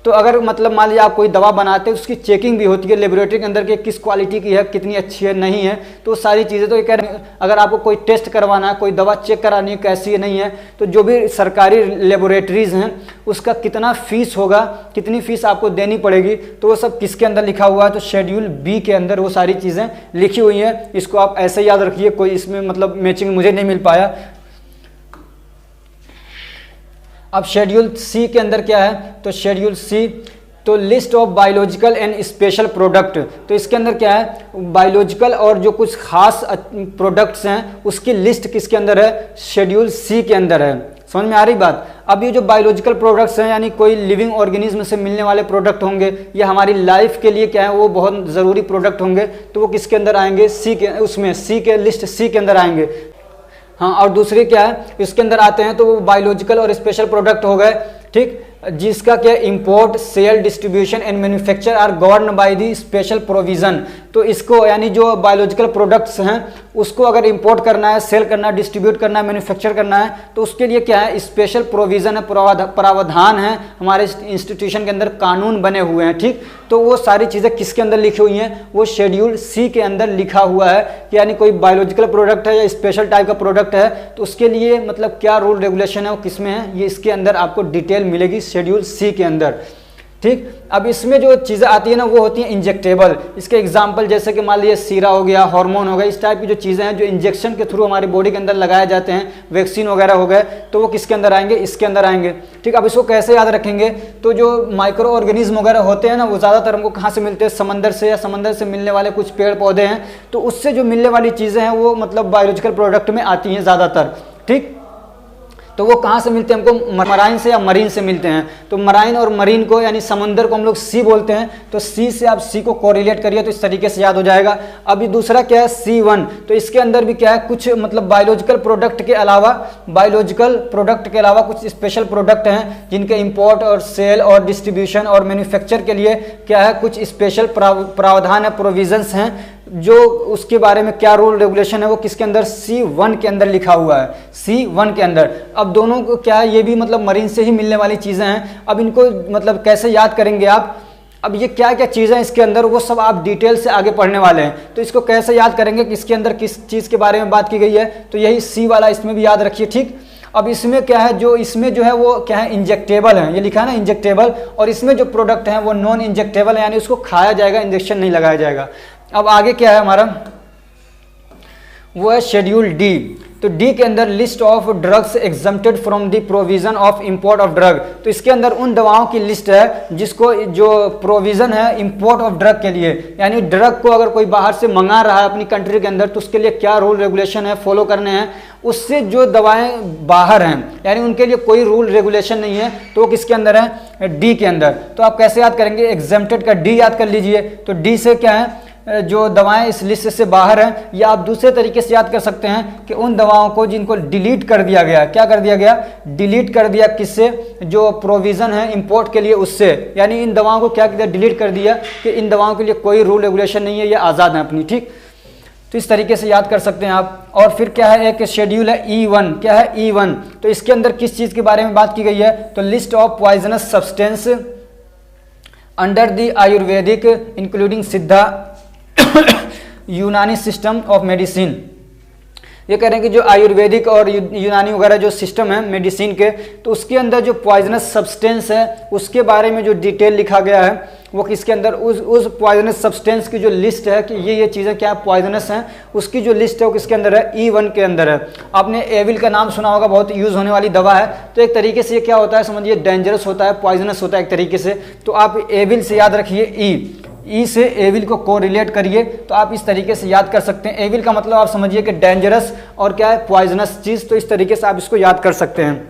तो अगर मतलब मान लीजिए आप कोई दवा बनाते हैं उसकी चेकिंग भी होती है लेबोरेटरी के अंदर कि किस क्वालिटी की है, कितनी अच्छी है, नहीं है, तो सारी चीज़ें। तो ये कह रहे हैं अगर आपको कोई टेस्ट करवाना है, कोई दवा चेक करानी है कैसी है नहीं है, तो जो भी सरकारी लेबोरेटरीज हैं उसका कितना फीस होगा, कितनी फीस आपको देनी पड़ेगी, तो वो सब किसके अंदर लिखा हुआ है, तो शेड्यूल बी के अंदर वो सारी चीज़ें लिखी हुई हैं। इसको आप ऐसे याद रखिए, कोई इसमें मतलब मैचिंग मुझे नहीं मिल पाया। अब शेड्यूल सी के अंदर क्या है, तो शेड्यूल सी, तो list of biological and special product. तो इसके अंदर क्या है, बायोलॉजिकल और जो कुछ खास प्रोडक्ट्स हैं उसकी लिस्ट किसके अंदर है, शेड्यूल सी के अंदर है। समझ में आ रही बात? अब ये जो बायोलॉजिकल प्रोडक्ट्स हैं यानी कोई लिविंग ऑर्गेनिज्म से मिलने वाले प्रोडक्ट होंगे, ये हमारी लाइफ के लिए क्या है वो बहुत ज़रूरी प्रोडक्ट होंगे, तो वो किसके अंदर आएंगे, सी के, उसमें सी के लिस्ट सी के अंदर आएंगे। हाँ, और दूसरे क्या है इसके अंदर आते हैं तो वो बायोलॉजिकल और स्पेशल प्रोडक्ट हो गए। ठीक, जिसका क्या import, sale, distribution and manufacture are govern by the special provision. तो इसको यानी जो बायोलॉजिकल प्रोडक्ट्स हैं उसको अगर इंपोर्ट करना है, सेल करना है, डिस्ट्रीब्यूट करना है, मैन्युफैक्चर करना है, तो उसके लिए क्या है, स्पेशल प्रोविजन है, प्रावधान है, हमारे इंस्टीट्यूशन के अंदर कानून बने हुए हैं। ठीक, तो वो सारी चीज़ें किसके अंदर लिखी हुई हैं, वो शेड्यूल सी के अंदर लिखा हुआ है कि यानी कोई बायोलॉजिकल प्रोडक्ट है या स्पेशल टाइप का प्रोडक्ट है तो उसके लिए मतलब क्या रूल रेगुलेशन है वो किस में है, ये इसके अंदर आपको डिटेल मिलेगी शेड्यूल सी के अंदर। ठीक, अब इसमें जो चीज़ें आती है ना वो होती हैं इंजेक्टेबल। इसके एग्जांपल जैसे कि मान लीजिए सीरा हो गया, हार्मोन हो गया, इस टाइप की जो चीज़ें हैं जो इंजेक्शन के थ्रू हमारी बॉडी के अंदर लगाए जाते हैं, वैक्सीन वगैरह हो गए, तो वो किसके अंदर आएंगे, इसके अंदर आएंगे। ठीक, अब इसको कैसे याद रखेंगे, तो जो माइक्रो ऑर्गेनिज्म वगैरह होते हैं ना वो ज़्यादातर हमको कहाँ से मिलते हैं, समंदर से, या समंदर से मिलने वाले कुछ पेड़ पौधे हैं, तो उससे जो मिलने वाली चीज़ें हैं वो मतलब बायोलॉजिकल प्रोडक्ट में आती हैं ज़्यादातर। ठीक, तो वो कहाँ से मिलते हैं, हमको मराइन से या मरीन से मिलते हैं। तो मराइन और मरीन को यानी समुंदर को हम लोग सी बोलते हैं, तो सी से आप सी को कोरिलेट करिए तो इस तरीके से याद हो जाएगा। अभी दूसरा क्या है, C1, तो इसके अंदर भी क्या है कुछ मतलब बायोलॉजिकल प्रोडक्ट के अलावा, बायोलॉजिकल प्रोडक्ट के अलावा कुछ स्पेशल प्रोडक्ट हैं जिनके इंपोर्ट और सेल और डिस्ट्रीब्यूशन और मैन्युफैक्चर के लिए क्या है कुछ स्पेशल प्रावधान है, प्रोविजंस हैं जो उसके बारे में क्या रूल रेगुलेशन है वो किसके अंदर, C1 के अंदर लिखा हुआ है, C1 के अंदर। अब दोनों को क्या है, ये भी मतलब मरीन से ही मिलने वाली चीज़ें हैं। अब इनको मतलब कैसे याद करेंगे आप, अब ये क्या क्या चीज़ें इसके अंदर वो सब आप डिटेल से आगे पढ़ने वाले हैं, तो इसको कैसे याद करेंगे कि इसके अंदर किस चीज़ के बारे में बात की गई है, तो यही C वाला इसमें भी याद रखिए, ठीक। अब इसमें क्या है, जो इसमें जो है वो क्या है, इंजेक्टेबल है, ये लिखा है ना इंजेक्टेबल, और इसमें जो प्रोडक्ट है वो नॉन इंजेक्टेबल है, यानी उसको खाया जाएगा, इंजेक्शन नहीं लगाया जाएगा। अब आगे क्या है हमारा, वो है शेड्यूल डी। तो डी के अंदर list of drugs exempted from the provision of import of drug, तो इसके अंदर उन दवाओं की लिस्ट है जिसको जो प्रोविजन है इंपोर्ट ऑफ ड्रग के लिए, यानी ड्रग को अगर कोई बाहर से मंगा रहा है अपनी कंट्री के अंदर तो उसके लिए क्या रूल रेगुलेशन है फॉलो करने हैं, उससे जो दवाएं बाहर हैं यानी उनके लिए कोई रूल रेगुलेशन नहीं है, तो किसके अंदर है, डी के अंदर। तो आप कैसे याद करेंगे, एग्जम्प्टेड का डी याद कर लीजिए, तो डी से क्या है, जो दवाएं इस लिस्ट से बाहर हैं, या आप दूसरे तरीके से याद कर सकते हैं कि उन दवाओं को जिनको डिलीट कर दिया गया, क्या कर दिया गया, डिलीट कर दिया, किससे, जो प्रोविज़न है इंपोर्ट के लिए उससे, यानी इन दवाओं को क्या किया, डिलीट कर दिया कि इन दवाओं के लिए कोई रूल रेगुलेशन नहीं है, ये आज़ाद है अपनी, ठीक। तो इस तरीके से याद कर सकते हैं आप। और फिर क्या है, एक शेड्यूल है E1, क्या है E1, तो इसके अंदर किस चीज़ के बारे में बात की गई है, तो list of poisonous substance under the Ayurvedic including सिद्धा यूनानी सिस्टम ऑफ मेडिसिन। ये कह रहे हैं कि जो आयुर्वेदिक और यूनानी वगैरह जो सिस्टम है मेडिसिन के, तो उसके अंदर जो पॉइजनस सब्सटेंस है उसके बारे में जो डिटेल लिखा गया है वो किसके अंदर, उस पॉइजनस सब्सटेंस की जो लिस्ट है कि ये चीज़ें क्या पॉइजनस हैं, उसकी जो लिस्ट है वो किसके अंदर है, E1 के अंदर है। आपने एविल का नाम सुना होगा, बहुत यूज़ होने वाली दवा है। तो एक तरीके से ये क्या होता है समझिए, डेंजरस होता है, पॉइजनस होता है एक तरीके से। तो आप एविल से याद रखिए, ई से एविल को कोरिलेट करिए, तो आप इस तरीके से याद कर सकते हैं। एविल का मतलब आप समझिए कि डेंजरस और क्या है, पॉइजनस चीज़, तो इस तरीके से आप इसको याद कर सकते हैं।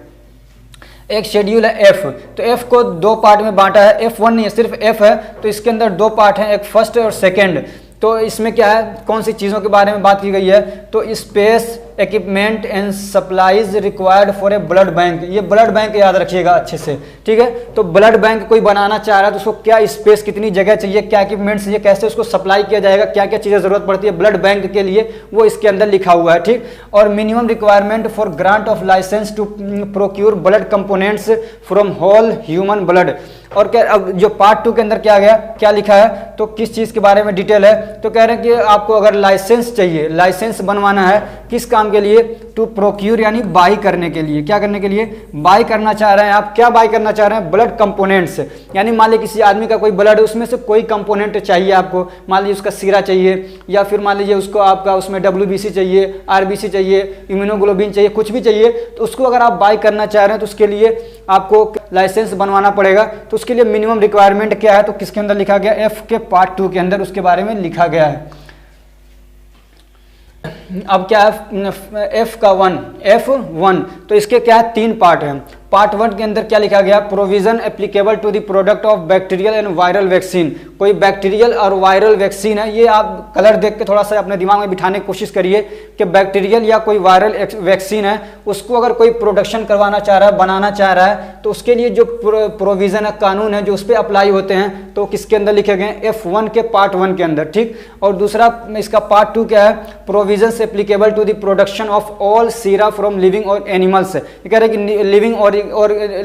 एक शेड्यूल है F, तो F को दो पार्ट में बांटा है, F1 नहीं है, सिर्फ F है, तो इसके अंदर दो पार्ट हैं, एक फर्स्ट और सेकंड। तो इसमें क्या है, कौन सी चीज़ों के बारे में बात की गई है, तो space, equipment and supplies required for a blood bank. ये ब्लड बैंक याद रखिएगा अच्छे से, ठीक है। तो ब्लड बैंक कोई बनाना चाह रहा है तो उसको क्या स्पेस, कितनी जगह चाहिए, क्या इक्विपमेंट चाहिए, कैसे उसको सप्लाई किया जाएगा, क्या क्या चीज़ें ज़रूरत पड़ती है ब्लड बैंक के लिए, वो इसके अंदर लिखा हुआ है, ठीक। और minimum requirement for grant of licence to procure blood components from whole human blood. और क्या, अब जो पार्ट 2 के अंदर क्या गया, क्या लिखा है, तो किस चीज़ के बारे में डिटेल है, तो कह रहे हैं कि आपको अगर लाइसेंस चाहिए, लाइसेंस बनवाना है किस काम के लिए, टू प्रोक्यूर यानी बाई करने के लिए, क्या करने के लिए, बाई करना चाह रहे हैं आप, क्या बाई करना चाह रहे हैं, ब्लड कंपोनेंट्स। यानी मान लीजिए किसी आदमी का कोई ब्लड है, उसमें से कोई कंपोनेंट चाहिए आपको, मान लीजिए उसका सीरा चाहिए, या फिर मान लीजिए उसको आपका उसमें WBC चाहिए, RBC चाहिए, इम्यूनोग्लोबिन चाहिए, कुछ भी चाहिए, तो उसको अगर आप बाई करना चाह रहे हैं तो उसके लिए आपको लाइसेंस बनवाना पड़ेगा। तो उसके लिए मिनिमम रिक्वायरमेंट क्या है, तो किसके अंदर लिखा गया, F के पार्ट 2 के अंदर उसके बारे में लिखा गया है। अब क्या है, F का F1, तो इसके क्या है, 3 पार्ट हैं। पार्ट 1 के अंदर क्या लिखा गया, provision applicable to the product of bacterial and viral vaccine. कोई बैक्टीरियल और वायरल वैक्सीन है, ये आप कलर देख के थोड़ा सा अपने दिमाग में बिठाने की कोशिश करिए कि बैक्टीरियल या कोई वायरल वैक्सीन है, उसको अगर कोई प्रोडक्शन करवाना चाह रहा है, बनाना चाह रहा है, तो उसके लिए जो प्रोविजन है, कानून है जो उस पर अप्लाई होते हैं, तो किसके अंदर लिखे गए, F1 के पार्ट 1 के अंदर, ठीक। और दूसरा इसका पार्ट 2 क्या है, provision applicable to the production of all sera from living और एनिमल्स। ये कह रहे हैं कि लिविंग और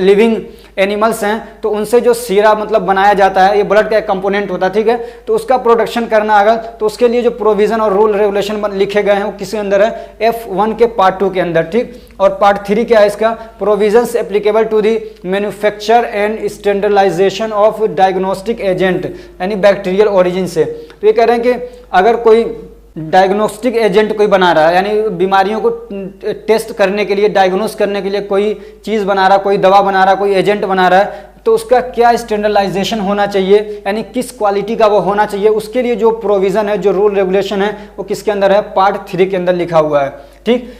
लिविंग एनिमल्स हैं तो उनसे जो सीरा मतलब बनाया जाता है, ये ब्लड का एक कंपोनेंट होता है, ठीक है। तो उसका प्रोडक्शन करना अगर, तो उसके लिए जो प्रोविजन और रूल रेगुलेशन लिखे गए हैं वो किसके अंदर है, F1 के पार्ट 2 के अंदर, ठीक। और पार्ट 3 क्या है इसका, provisions applicable to the manufacture and standardization of diagnostic agent, यानी बैक्टीरियल ओरिजिन से। तो ये कह रहे हैं कि अगर कोई डायग्नोस्टिक एजेंट कोई बना रहा है, यानी बीमारियों को टेस्ट करने के लिए, डायग्नोस करने के लिए कोई चीज़ बना रहा, कोई दवा बना रहा, कोई एजेंट बना रहा है, तो उसका क्या स्टैंडर्डाइजेशन होना चाहिए, यानी किस क्वालिटी का वो होना चाहिए, उसके लिए जो प्रोविज़न है, जो रूल रेगुलेशन है, वो किसके अंदर है, पार्ट 3 के अंदर लिखा हुआ है, ठीक।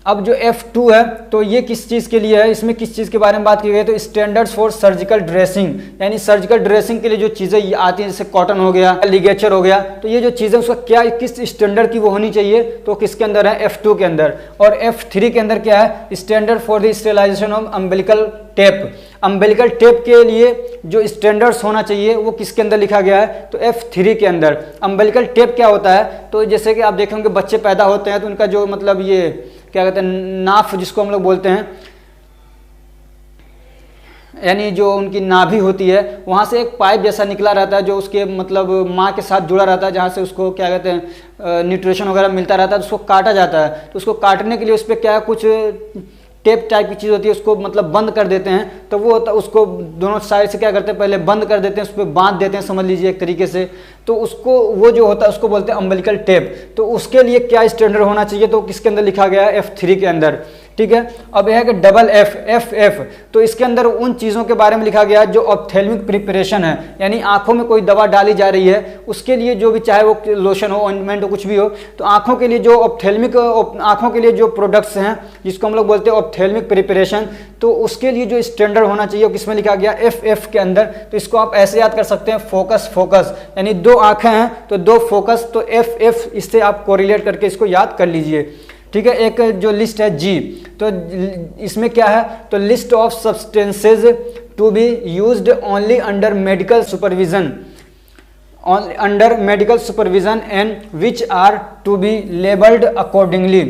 अब जो F2 है तो ये किस चीज़ के लिए है, इसमें किस चीज़ के बारे में बात की गई है, तो स्टैंडर्ड्स फॉर सर्जिकल ड्रेसिंग, यानी सर्जिकल ड्रेसिंग के लिए जो चीज़ें आती हैं जैसे कॉटन हो गया, लिगेचर हो गया, तो ये जो चीज़ें उसका क्या किस स्टैंडर्ड की वो होनी चाहिए, तो किसके अंदर है, F2 के अंदर। और F3 के अंदर क्या है, standard for the sterilization of umbilical tape. Umbilical tape के लिए जो स्टैंडर्ड्स होना चाहिए वो किसके अंदर लिखा गया है, तो F3 के अंदर। अम्बिलिकल टेप क्या होता है, तो जैसे कि आप देखेंगे बच्चे पैदा होते हैं तो उनका जो मतलब ये क्या कहते हैं नाफ जिसको हम लोग बोलते हैं, यानी जो उनकी नाभि होती है वहाँ से एक पाइप जैसा निकला रहता है जो उसके मतलब माँ के साथ जुड़ा रहता है, जहाँ से उसको क्या कहते हैं न्यूट्रिशन वगैरह मिलता रहता है, तो उसको काटा जाता है। तो उसको काटने के लिए उस पर क्या है कुछ टेप टाइप की चीज़ होती है, उसको मतलब बंद कर देते हैं। तो वो होता उसको दोनों साइड से क्या करते हैं पहले बंद कर देते हैं, उस पर बांध देते हैं समझ लीजिए एक तरीके से। तो उसको वो जो होता है उसको बोलते हैं अम्बिलिकल टेप। तो उसके लिए क्या स्टैंडर्ड होना चाहिए, तो किसके अंदर लिखा गया है, F3 के अंदर। ठीक है, अब यह है कि डबल एफ, तो इसके अंदर उन चीज़ों के बारे में लिखा गया है जो ऑप्थेल्मिक प्रिपरेशन है, यानी आंखों में कोई दवा डाली जा रही है उसके लिए जो भी, चाहे वो लोशन हो ऑइंटमेंट हो कुछ भी हो, तो आंखों के लिए जो ऑप्थेल्मिक आंखों के लिए जो प्रोडक्ट्स हैं जिसको हम लोग बोलते हैं ऑप्थेल्मिक प्रिपरेशन, तो उसके लिए जो स्टैंडर्ड होना चाहिए वो किसमें लिखा गया, FF के अंदर। तो इसको आप ऐसे याद कर सकते हैं, फोकस, यानी दो आंखें हैं तो दो फोकस, तो FF, इससे आप कोरिलेट करके इसको याद कर लीजिए। ठीक है, एक जो लिस्ट है G, तो इसमें क्या है, तो list of substances to be used only under medical supervision, under medical supervision and which are to be labelled accordingly.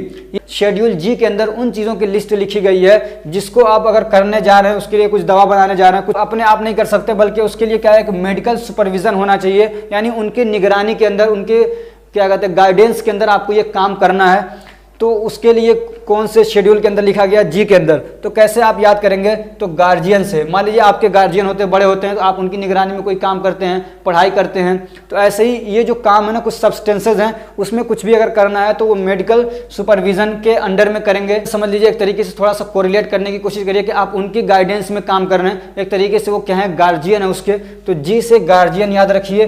Schedule G के अंदर उन चीज़ों की लिस्ट लिखी गई है जिसको आप अगर करने जा रहे हैं, उसके लिए कुछ दवा बनाने जा रहे हैं, कुछ अपने आप नहीं कर सकते बल्कि उसके लिए क्या है, एक मेडिकल सुपरविजन होना चाहिए, यानी उनकी निगरानी के अंदर, उनके क्या कहते हैं गाइडेंस के अंदर आपको ये काम करना है। तो उसके लिए कौन से शेड्यूल के अंदर लिखा गया, G के अंदर। तो कैसे आप याद करेंगे, तो गार्जियन से, मान लीजिए आपके गार्जियन होते हैं, बड़े होते हैं, तो आप उनकी निगरानी में कोई काम करते हैं, पढ़ाई करते हैं, तो ऐसे ही ये जो काम है ना, कुछ सब्सटेंसेज हैं उसमें कुछ भी अगर करना है तो वो मेडिकल सुपरविजन के अंडर में करेंगे। समझ लीजिए एक तरीके से थोड़ा सा कोरिलेट करने की कोशिश करिए कि आप उनकी गाइडेंस में काम कर रहे हैं, एक तरीके से वो क्या है, गार्जियन है उसके, तो G से गार्जियन याद रखिए।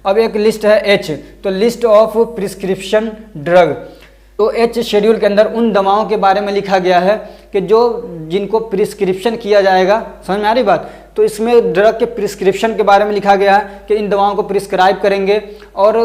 अब एक लिस्ट है H, तो लिस्ट ऑफ प्रिस्क्रिप्शन ड्रग, तो H शेड्यूल के अंदर उन दवाओं के बारे में लिखा गया है कि जो जिनको प्रिस्क्रिप्शन किया जाएगा। समझ में आ रही बात, तो इसमें ड्रग के प्रिस्क्रिप्शन के बारे में लिखा गया है कि इन दवाओं को प्रिस्क्राइब करेंगे और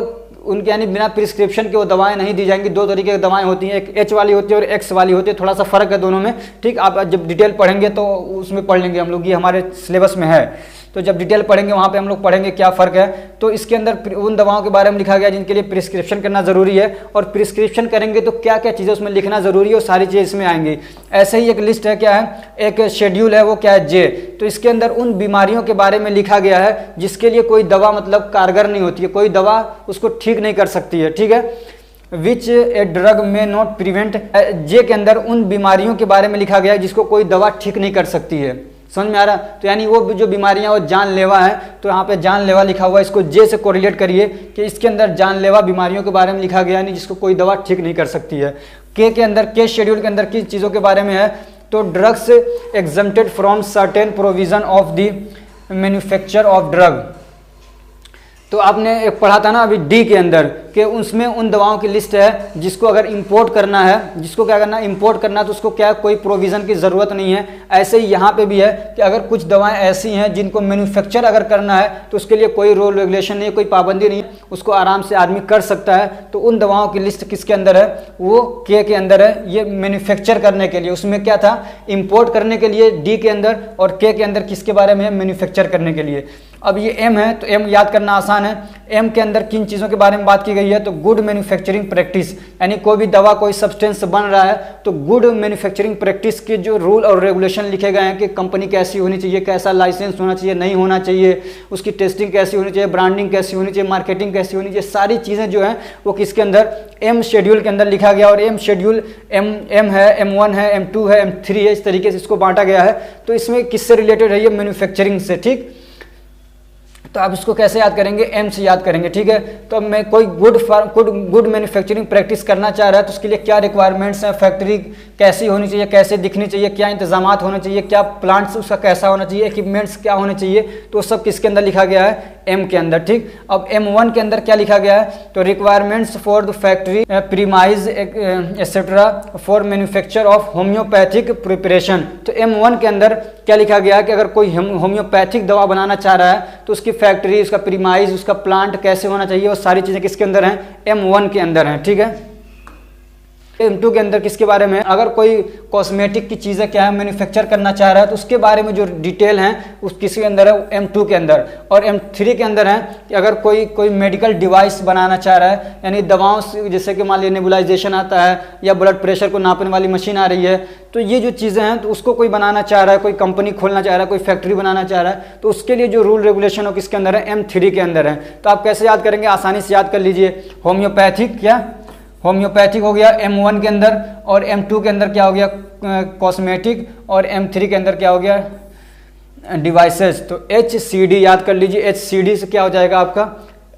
उनके यानी बिना प्रिस्क्रिप्शन के वो दवाएं नहीं दी जाएंगी। दो तरीके की दवाएं होती हैं, एक H वाली होती है और X वाली होती है, थोड़ा सा फर्क है दोनों में। ठीक, आप जब डिटेल पढ़ेंगे तो उसमें पढ़ लेंगे हम लोग, ये हमारे सिलेबस में है, तो जब डिटेल पढ़ेंगे वहाँ पे हम लोग पढ़ेंगे क्या फ़र्क है। तो इसके अंदर उन दवाओं के बारे में लिखा गया जिनके लिए प्रिस्क्रिप्शन करना ज़रूरी है, और प्रिस्क्रिप्शन करेंगे तो क्या क्या चीज़ें उसमें लिखना ज़रूरी है, वो सारी चीज़ें इसमें आएंगी। ऐसे ही एक लिस्ट है, क्या है, एक शेड्यूल है, वो क्या है, J, तो इसके अंदर उन बीमारियों के बारे में लिखा गया है जिसके लिए कोई दवा मतलब कारगर नहीं होती है, कोई दवा उसको ठीक नहीं कर सकती है। ठीक है, विच ए ड्रग में नॉट प्रिवेंट, J के अंदर उन बीमारियों के बारे में लिखा गया है जिसको कोई दवा ठीक नहीं कर सकती है। समझ में आ रहा, तो यानी वो जो बीमारियां वो जानलेवा है, तो यहाँ पे जानलेवा लिखा हुआ है, इसको J से कोरिलेट करिए कि इसके अंदर जानलेवा बीमारियों के बारे में लिखा गया, यानी जिसको कोई दवा ठीक नहीं कर सकती है। K के अंदर, K शेड्यूल के अंदर किस चीज़ों के बारे में है, तो drugs exempted from certain provision of the manufacture of drug. तो आपने एक पढ़ा था ना अभी D के अंदर कि उसमें उन दवाओं की लिस्ट है जिसको अगर इंपोर्ट करना है, जिसको क्या करना है, इंपोर्ट करना है, तो उसको क्या कोई प्रोविज़न की ज़रूरत नहीं है। ऐसे ही यहाँ पे भी है कि अगर कुछ दवाएं ऐसी हैं जिनको मैन्युफैक्चर अगर करना है तो उसके लिए कोई रूल रेगुलेशन नहीं है, कोई पाबंदी नहीं है, उसको आराम से आदमी कर सकता है। तो उन दवाओं की लिस्ट किसके अंदर है, वो K के अंदर है। ये मैन्युफैक्चर करने के लिए, उसमें क्या था, इंपोर्ट करने के लिए D के अंदर, और K के अंदर किसके बारे में है, मैन्युफैक्चर करने के लिए। अब ये M है, तो M याद करना आसान है। M के अंदर किन चीज़ों के बारे में बात की गई है, तो गुड मैन्युफैक्चरिंग प्रैक्टिस, यानी कोई भी दवा कोई सब्सटेंस बन रहा है तो गुड मैन्युफैक्चरिंग प्रैक्टिस के जो रूल और रेगुलेशन लिखे गए हैं कि कंपनी कैसी होनी चाहिए, कैसा लाइसेंस होना चाहिए, नहीं होना चाहिए, उसकी टेस्टिंग कैसी होनी चाहिए, ब्रांडिंग कैसी होनी चाहिए, मार्केटिंग कैसी होनी चाहिए, सारी चीज़ें जो हैं वो किसके अंदर, M शेड्यूल के अंदर लिखा गया। और M शेड्यूल M है, M1 है, M2 है, M3 है, इस तरीके से इसको बांटा गया है। तो इसमें किससे रिलेटेड है, ये मैन्युफैक्चरिंग से। ठीक, तो आप इसको कैसे याद करेंगे, M से याद करेंगे। ठीक है, तो अब मैं कोई गुड मैन्युफैक्चरिंग प्रैक्टिस करना चाह रहा है तो उसके लिए क्या रिक्वायरमेंट्स हैं, फैक्ट्री कैसी होनी चाहिए, कैसे दिखनी चाहिए, क्या इंतजामात होने चाहिए, क्या प्लांट्स उसका कैसा होना चाहिए, इक्विपमेंट्स क्या होने चाहिए, तो सब किसके अंदर लिखा गया है, M के अंदर। ठीक, अब M1 के अंदर क्या लिखा गया है, तो requirements for the factory premise etcetera for manufacture of homeopathic preparation. तो M1 के अंदर क्या लिखा गया है कि अगर कोई होम्योपैथिक दवा बनाना चाह रहा है तो उसकी फैक्ट्री, उसका प्रीमाइज, उसका प्लांट कैसे होना चाहिए, वो सारी चीज़ें किसके अंदर हैं, M1 के अंदर हैं। ठीक है, M2 के अंदर किसके बारे में, अगर कोई कॉस्मेटिक की चीज़ें क्या है मैन्युफैक्चर करना चाह रहा है तो उसके बारे में जो डिटेल हैं उस किसके अंदर है, M2 के अंदर। और M3 के अंदर है कि अगर कोई मेडिकल डिवाइस बनाना चाह रहा है, यानी दवाओं से, जैसे कि मान लीजिए नेबुलाइजेशन आता है या ब्लड प्रेशर को नापने वाली मशीन आ रही है, तो ये जो चीज़ें हैं तो उसको कोई बनाना चाह रहा है, कोई कंपनी खोलना चाह रहा है, कोई फैक्ट्री बनाना चाह रहा है, तो उसके लिए जो रूल रेगुलेशन हो किसके अंदर है, M3 के अंदर है। तो आप कैसे याद करेंगे, आसानी से याद कर लीजिए। होम्योपैथिक, क्या होम्योपैथिक हो गया M1 के अंदर, और M2 के अंदर क्या हो गया कॉस्मेटिक, और M3 के अंदर क्या हो गया डिवाइसेस। तो HCD याद कर लीजिए, HCD से क्या हो जाएगा आपका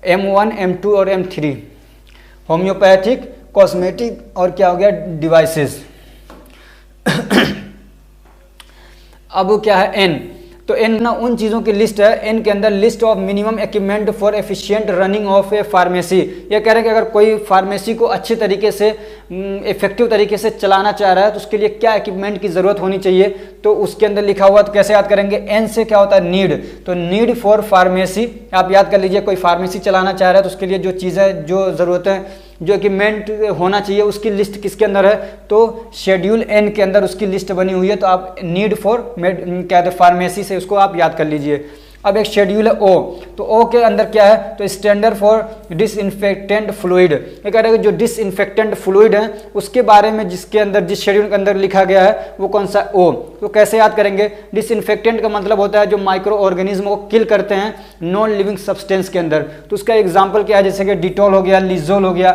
M1, M2 और M3, होम्योपैथिक, कॉस्मेटिक और क्या हो गया डिवाइसेस। अब क्या है N, तो N ना उन चीज़ों की लिस्ट है, N के अंदर list of minimum equipment for efficient running of A pharmacy. ये कह रहे हैं कि अगर कोई फार्मेसी को अच्छे तरीके से इफेक्टिव तरीके से चलाना चाह रहा है तो उसके लिए क्या इक्विपमेंट की ज़रूरत होनी चाहिए, तो उसके अंदर लिखा हुआ, तो कैसे याद करेंगे, N से क्या होता है नीड, तो नीड फॉर फार्मेसी आप याद कर लीजिए। कोई फार्मेसी चलाना चाह रहा है तो उसके लिए जो चीज़ें, जो ज़रूरतें, जो इक्विपमेंट होना चाहिए उसकी लिस्ट किसके अंदर है, तो शेड्यूल N के अंदर उसकी लिस्ट बनी हुई है। तो आप नीड फॉर क्या कहते हैं फार्मेसी से उसको आप याद कर लीजिए। अब एक शेड्यूल है O, तो O के अंदर क्या है, तो स्टैंडर्ड फॉर डिसइंफेक्टेंट फ्लूइड। ये कह रहे हैं जो डिसइंफेक्टेंट फ्लूइड है उसके बारे में जिसके अंदर, जिस शेड्यूल के अंदर लिखा गया है वो कौन सा O। तो कैसे याद करेंगे, डिसइंफेक्टेंट का मतलब होता है जो माइक्रो ऑर्गेनिज्म को किल करते हैं नॉन लिविंग सब्सटेंस के अंदर। तो उसका एग्जाम्पल क्या है, जैसे कि डिटॉल हो गया, लिजोल हो गया,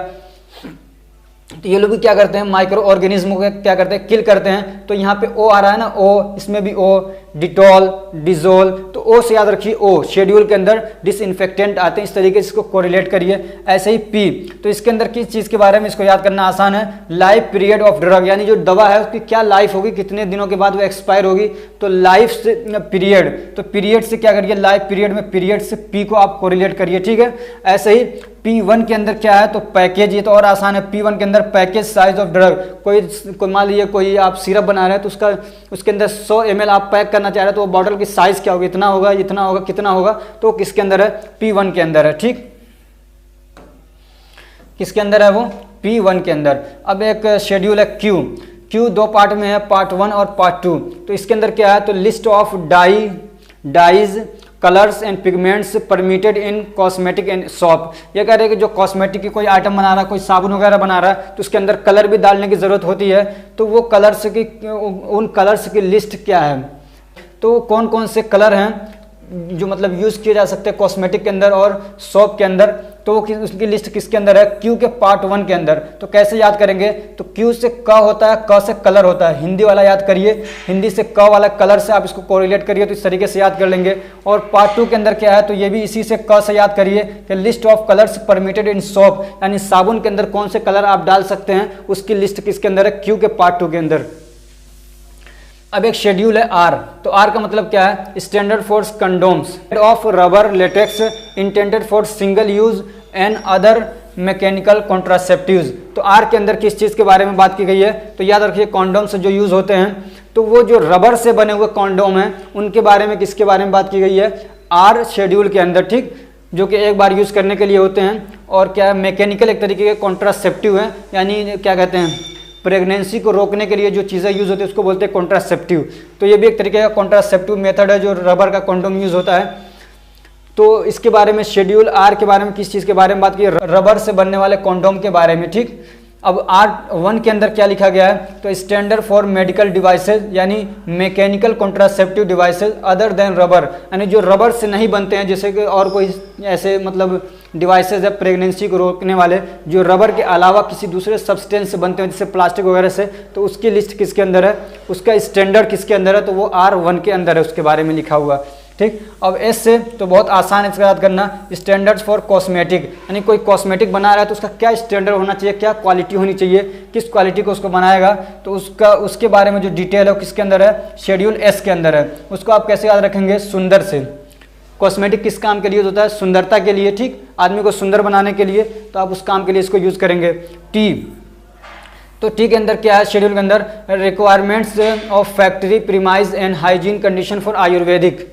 तो ये लोग भी क्या करते हैं माइक्रो ऑर्गेनिज्म को क्या करते हैं, किल करते हैं। तो यहाँ पे O आ रहा है ना, O, इसमें भी O, डिटॉल, डिजोल, तो O से याद रखिए O शेड्यूल के अंदर डिसइंफेक्टेंट आते हैं, इस तरीके से इसको कोरिलेट करिए। ऐसे ही P, तो इसके अंदर किस चीज़ के बारे में इसको याद करना आसान है, लाइफ पीरियड ऑफ ड्रग, यानी जो दवा है उसकी क्या लाइफ होगी, कितने दिनों के बाद वो एक्सपायर होगी। तो लाइफ से पीरियड, तो पीरियड से क्या करिए, लाइफ पीरियड में पीरियड से P को आप कोरिलेट करिए, ठीक है। ऐसे ही P1 के अंदर क्या है, तो पैकेज, ये तो और आसान है। P1 के अंदर पैकेज साइज ऑफ ड्रग, कोई मान लीजिए कोई आप सिरप बना रहे हैं तो उसके अंदर 100 ml आप पैक करना चाह रहे हैं, तो वो बॉटल की साइज क्या होगी, इतना होगा, इतना होगा, कितना होगा, तो किसके अंदर है, P1 के अंदर है, ठीक। किसके अंदर है वो, P1 के अंदर। अब एक शेड्यूल है Q दो पार्ट में है, पार्ट 1 और पार्ट 2। तो इसके अंदर क्या है, तो list of dyes, colours and pigments permitted in cosmetic and shop. ये कह रहे हैं कि जो कॉस्मेटिक की कोई आइटम बना रहा है, कोई साबुन वगैरह बना रहा है, तो उसके अंदर कलर भी डालने की ज़रूरत होती है। तो वो कलर्स की, उन कलर्स की लिस्ट क्या है, तो कौन कौन से कलर हैं जो मतलब यूज़ किए जा सकते हैं कॉस्मेटिक के अंदर और शॉप के अंदर, तो उसकी लिस्ट किसके अंदर है, Q के पार्ट 1 के अंदर। तो कैसे याद करेंगे, तो Q से क होता है, क से कलर होता है, हिंदी वाला याद करिए, हिंदी से क वाला कलर से आप इसको कोरिलेट करिए, तो इस तरीके से याद कर लेंगे। और पार्ट 2 के अंदर क्या है, तो ये भी इसी से क से याद करिए कि list of colours permitted in soap, यानी साबुन के अंदर कौन से कलर आप डाल सकते हैं, उसकी लिस्ट किसके अंदर है, Q के पार्ट 2 के अंदर। अब एक शेड्यूल है R, तो R का मतलब क्या है, standard for condoms of rubber latex intended for single use and other mechanical contraceptives. तो R के अंदर किस चीज़ के बारे में बात की गई है, तो याद रखिए कॉन्डोम्स जो यूज़ होते हैं, तो वो जो रबर से बने हुए कॉन्डोम हैं उनके बारे में किसके बारे में बात की गई है, R शेड्यूल के अंदर, ठीक, जो कि एक बार यूज़ करने के लिए होते हैं। और क्या है, मैकेनिकल एक तरीके के कॉन्ट्रासेप्टिव है, यानी क्या कहते हैं, प्रेगनेंसी को रोकने के लिए जो चीज़ें यूज़ होती है उसको बोलते हैं कॉन्ट्रासेप्टिव। तो ये भी एक तरीके का कॉन्ट्रासेप्टिव मेथड है जो रबर का कॉन्डोम यूज़ होता है। तो इसके बारे में शेड्यूल R के बारे में किस चीज़ के बारे में बात की, रबर से बनने वाले कॉन्डोम के बारे में, ठीक। अब R1 के अंदर क्या लिखा गया है, तो स्टैंडर्ड फॉर मेडिकल डिवाइसेज, यानी mechanical contraceptive devices other than rubber, यानी जो रबर से नहीं बनते हैं, जैसे कि और कोई ऐसे मतलब डिवाइसेज है प्रेगनेंसी को रोकने वाले जो रबर के अलावा किसी दूसरे सब्सटेंस से बनते हैं, जैसे प्लास्टिक वगैरह से, तो उसकी लिस्ट किसके अंदर है, उसका स्टैंडर्ड किसके अंदर है, तो वो R1 के अंदर है, उसके बारे में लिखा हुआ, ठीक। अब एस से तो बहुत आसान है इसका याद करना, स्टैंडर्ड्स फॉर कॉस्मेटिक, यानी कोई कॉस्मेटिक बना रहा है तो उसका क्या स्टैंडर्ड होना चाहिए, क्या क्वालिटी होनी चाहिए, किस क्वालिटी को उसको बनाएगा, तो उसके बारे में जो डिटेल है वो किसके अंदर है, शेड्यूल एस के अंदर है। उसको आप कैसे याद रखेंगे, सुंदर से। कॉस्मेटिक किस काम के लिए होता है, सुंदरता के लिए, ठीक, आदमी को सुंदर बनाने के लिए, तो आप उस काम के लिए इसको यूज़ करेंगे। टी, तो टी के अंदर क्या है, शेड्यूल के अंदर requirements of factory premise and hygiene condition for Ayurvedic,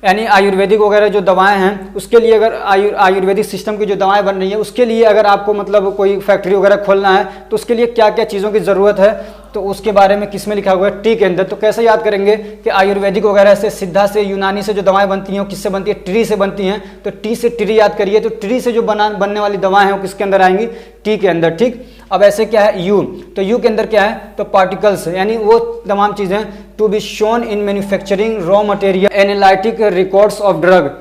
यानी आयुर्वेदिक वगैरह जो दवाएं हैं उसके लिए, अगर आयुर्वेदिक सिस्टम की जो दवाएं बन रही है उसके लिए अगर आपको मतलब कोई फैक्ट्री वगैरह खोलना है तो उसके लिए क्या क्या चीज़ों की ज़रूरत है, तो उसके बारे में किस में लिखा हुआ है, टी के अंदर। तो कैसे याद करेंगे कि आयुर्वेदिक वगैरह से, सिद्धा से, यूनानी से जो दवाएं बनती हैं वो किससे बनती है, ट्री से बनती हैं। तो टी से ट्री याद करिए, तो ट्री से जो बनने वाली दवाएं हैं वो किसके अंदर आएंगी, टी के अंदर। ठीक, अब ऐसे क्या है यू, तो यू के अंदर क्या है, तो पार्टिकल्स, यानी वो तमाम चीज़ें to be shown in manufacturing raw material analytic records of drug.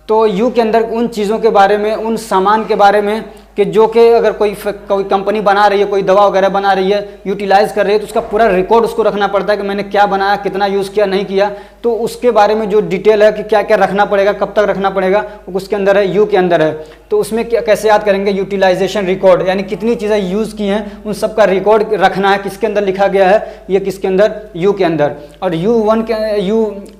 तो यू के अंदर उन चीज़ों के बारे में, उन सामान के बारे में कि जो कि अगर कोई कंपनी बना रही है, कोई दवा वगैरह बना रही है, यूटिलाइज कर रही है, तो उसका पूरा रिकॉर्ड उसको रखना पड़ता है कि मैंने क्या बनाया, कितना यूज़ किया, नहीं किया। तो उसके बारे में जो डिटेल है कि क्या क्या रखना पड़ेगा, कब तक रखना पड़ेगा, वो उसके अंदर है, यू के अंदर है। तो उसमें क्या कैसे याद करेंगे, यूटिलाइजेशन रिकॉर्ड, यानी कितनी चीज़ें यूज़ की हैं उन सब का रिकॉर्ड रखना है, किसके अंदर लिखा गया है, ये किसके अंदर, यू के अंदर। और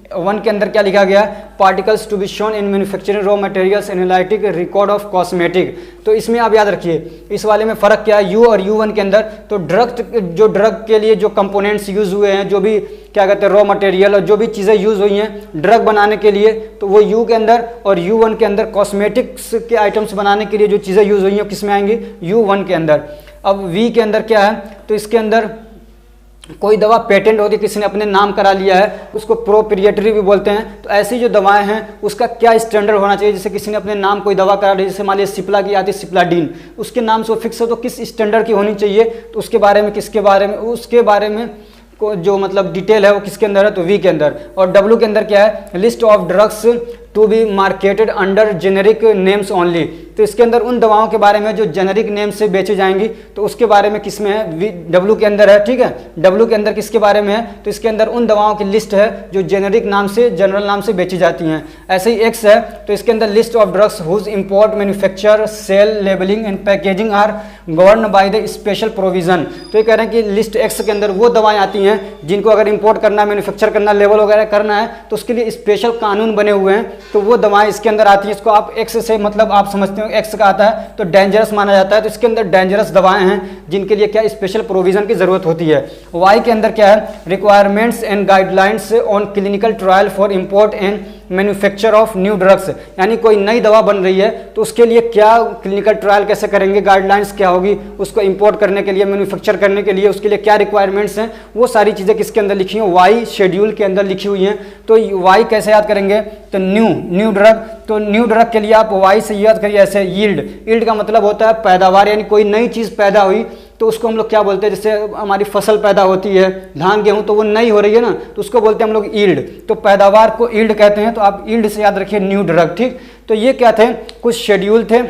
U1 के अंदर क्या लिखा गया है, particles to be shown in manufacturing raw materials analytic record of cosmetic. तो इसमें आप याद रखिए इस वाले में फ़र्क क्या है, यू और U1 के अंदर। तो ड्रग के लिए जो कंपोनेंट्स यूज़ हुए हैं, जो भी क्या कहते हैं रॉ मटेरियल और जो भी चीज़ें यूज़ हुई हैं ड्रग बनाने के लिए, तो वो यू के अंदर, और U1 के अंदर कॉस्मेटिक्स के आइटम्स बनाने के लिए जो चीज़ें यूज़ हुई हैं किस में आएंगी, U1 के अंदर। अब V के अंदर क्या है, तो इसके अंदर कोई दवा पेटेंट होती है, किसी ने अपने नाम करा लिया है, उसको प्रोप्रिएटरी भी बोलते हैं। तो ऐसी जो दवाएं हैं उसका क्या स्टैंडर्ड होना चाहिए, जैसे किसी ने अपने नाम कोई दवा करा ली, जैसे मान लीजिए सिप्ला की आती है, सिप्लाडीन, उसके नाम से वो फिक्स है, तो किस स्टैंडर्ड की होनी चाहिए, तो उसके बारे में उसके बारे में को जो मतलब डिटेल है वो किसके अंदर है, तो वी के अंदर। और डब्ल्यू के अंदर क्या है, list of drugs to be marketed under generic names only. तो इसके अंदर उन दवाओं के बारे में जो जेनेरिक नेम से बेची जाएंगी, तो उसके बारे में किस में है, डब्ल्यू के अंदर है। ठीक है, डब्ल्यू के अंदर किसके बारे में है, तो इसके अंदर उन दवाओं की लिस्ट है जो जेनेरिक नाम से, जनरल नाम से बेची जाती हैं। ऐसे ही एक्स है, तो इसके अंदर list of drugs whose import, manufacture, sale, labelling and packaging are govern by the special provision. तो ये कह रहे हैं कि लिस्ट एक्स के अंदर वो दवाएं आती हैं जिनको अगर इंपोर्ट करना, मैन्युफैक्चर करना, लेबल वगैरह करना है, तो उसके लिए स्पेशल कानून बने हुए हैं, तो वो दवाएं इसके अंदर आती हैं। इसको आप एक्स से मतलब आप समझते हो एक्स का आता है तो डेंजरस माना जाता है, तो इसके अंदर डेंजरस दवाएं हैं जिनके लिए क्या स्पेशल प्रोविजन की जरूरत होती है। वाई के अंदर क्या है, requirements and guidelines on clinical trial for import and manufacture of new drugs, यानी कोई नई दवा बन रही है तो उसके लिए क्या क्लिनिकल ट्रायल कैसे करेंगे, गाइडलाइंस क्या होगी, उसको इंपोर्ट करने के लिए, मैन्युफैक्चर करने के लिए उसके लिए क्या रिक्वायरमेंट्स हैं, वो सारी चीज़ें किसके अंदर लिखी हैं, वाई शेड्यूल के अंदर लिखी हुई हैं। तो वाई कैसे याद करेंगे, तो न्यू ड्रग, तो न्यू ड्रग के लिए आप वाई से याद करिए ऐसे, यील्ड का मतलब होता है पैदावार, यानी कोई नई चीज़ पैदा हुई तो उसको हम लोग क्या बोलते हैं, जैसे हमारी फसल पैदा होती है धान गेहूं, तो वो नई हो रही है ना, तो उसको बोलते हैं हम लोग ईल्ड, तो पैदावार को ईल्ड कहते हैं। तो आप ईल्ड से याद रखिए न्यू ड्रग। ठीक, तो ये क्या थे, कुछ शेड्यूल थे।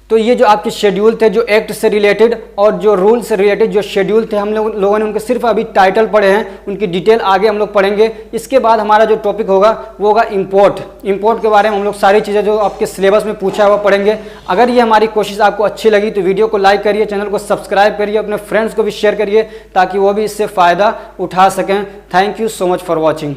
तो ये जो आपके शेड्यूल थे जो एक्ट से रिलेटेड और जो रूल से रिलेटेड जो शेड्यूल थे, हम लोगों ने उनके सिर्फ अभी टाइटल पढ़े हैं, उनकी डिटेल आगे हम लोग पढ़ेंगे। इसके बाद हमारा जो टॉपिक होगा वो होगा इंपोर्ट के बारे में हम लोग सारी चीज़ें जो आपके सिलेबस में पूछा है वो पढ़ेंगे। अगर ये हमारी कोशिश आपको अच्छी लगी तो वीडियो को लाइक करिए, चैनल को सब्सक्राइब करिए, अपने फ्रेंड्स को भी शेयर करिए ताकि वो भी इससे फ़ायदा उठा सकें। Thank you so much for watching.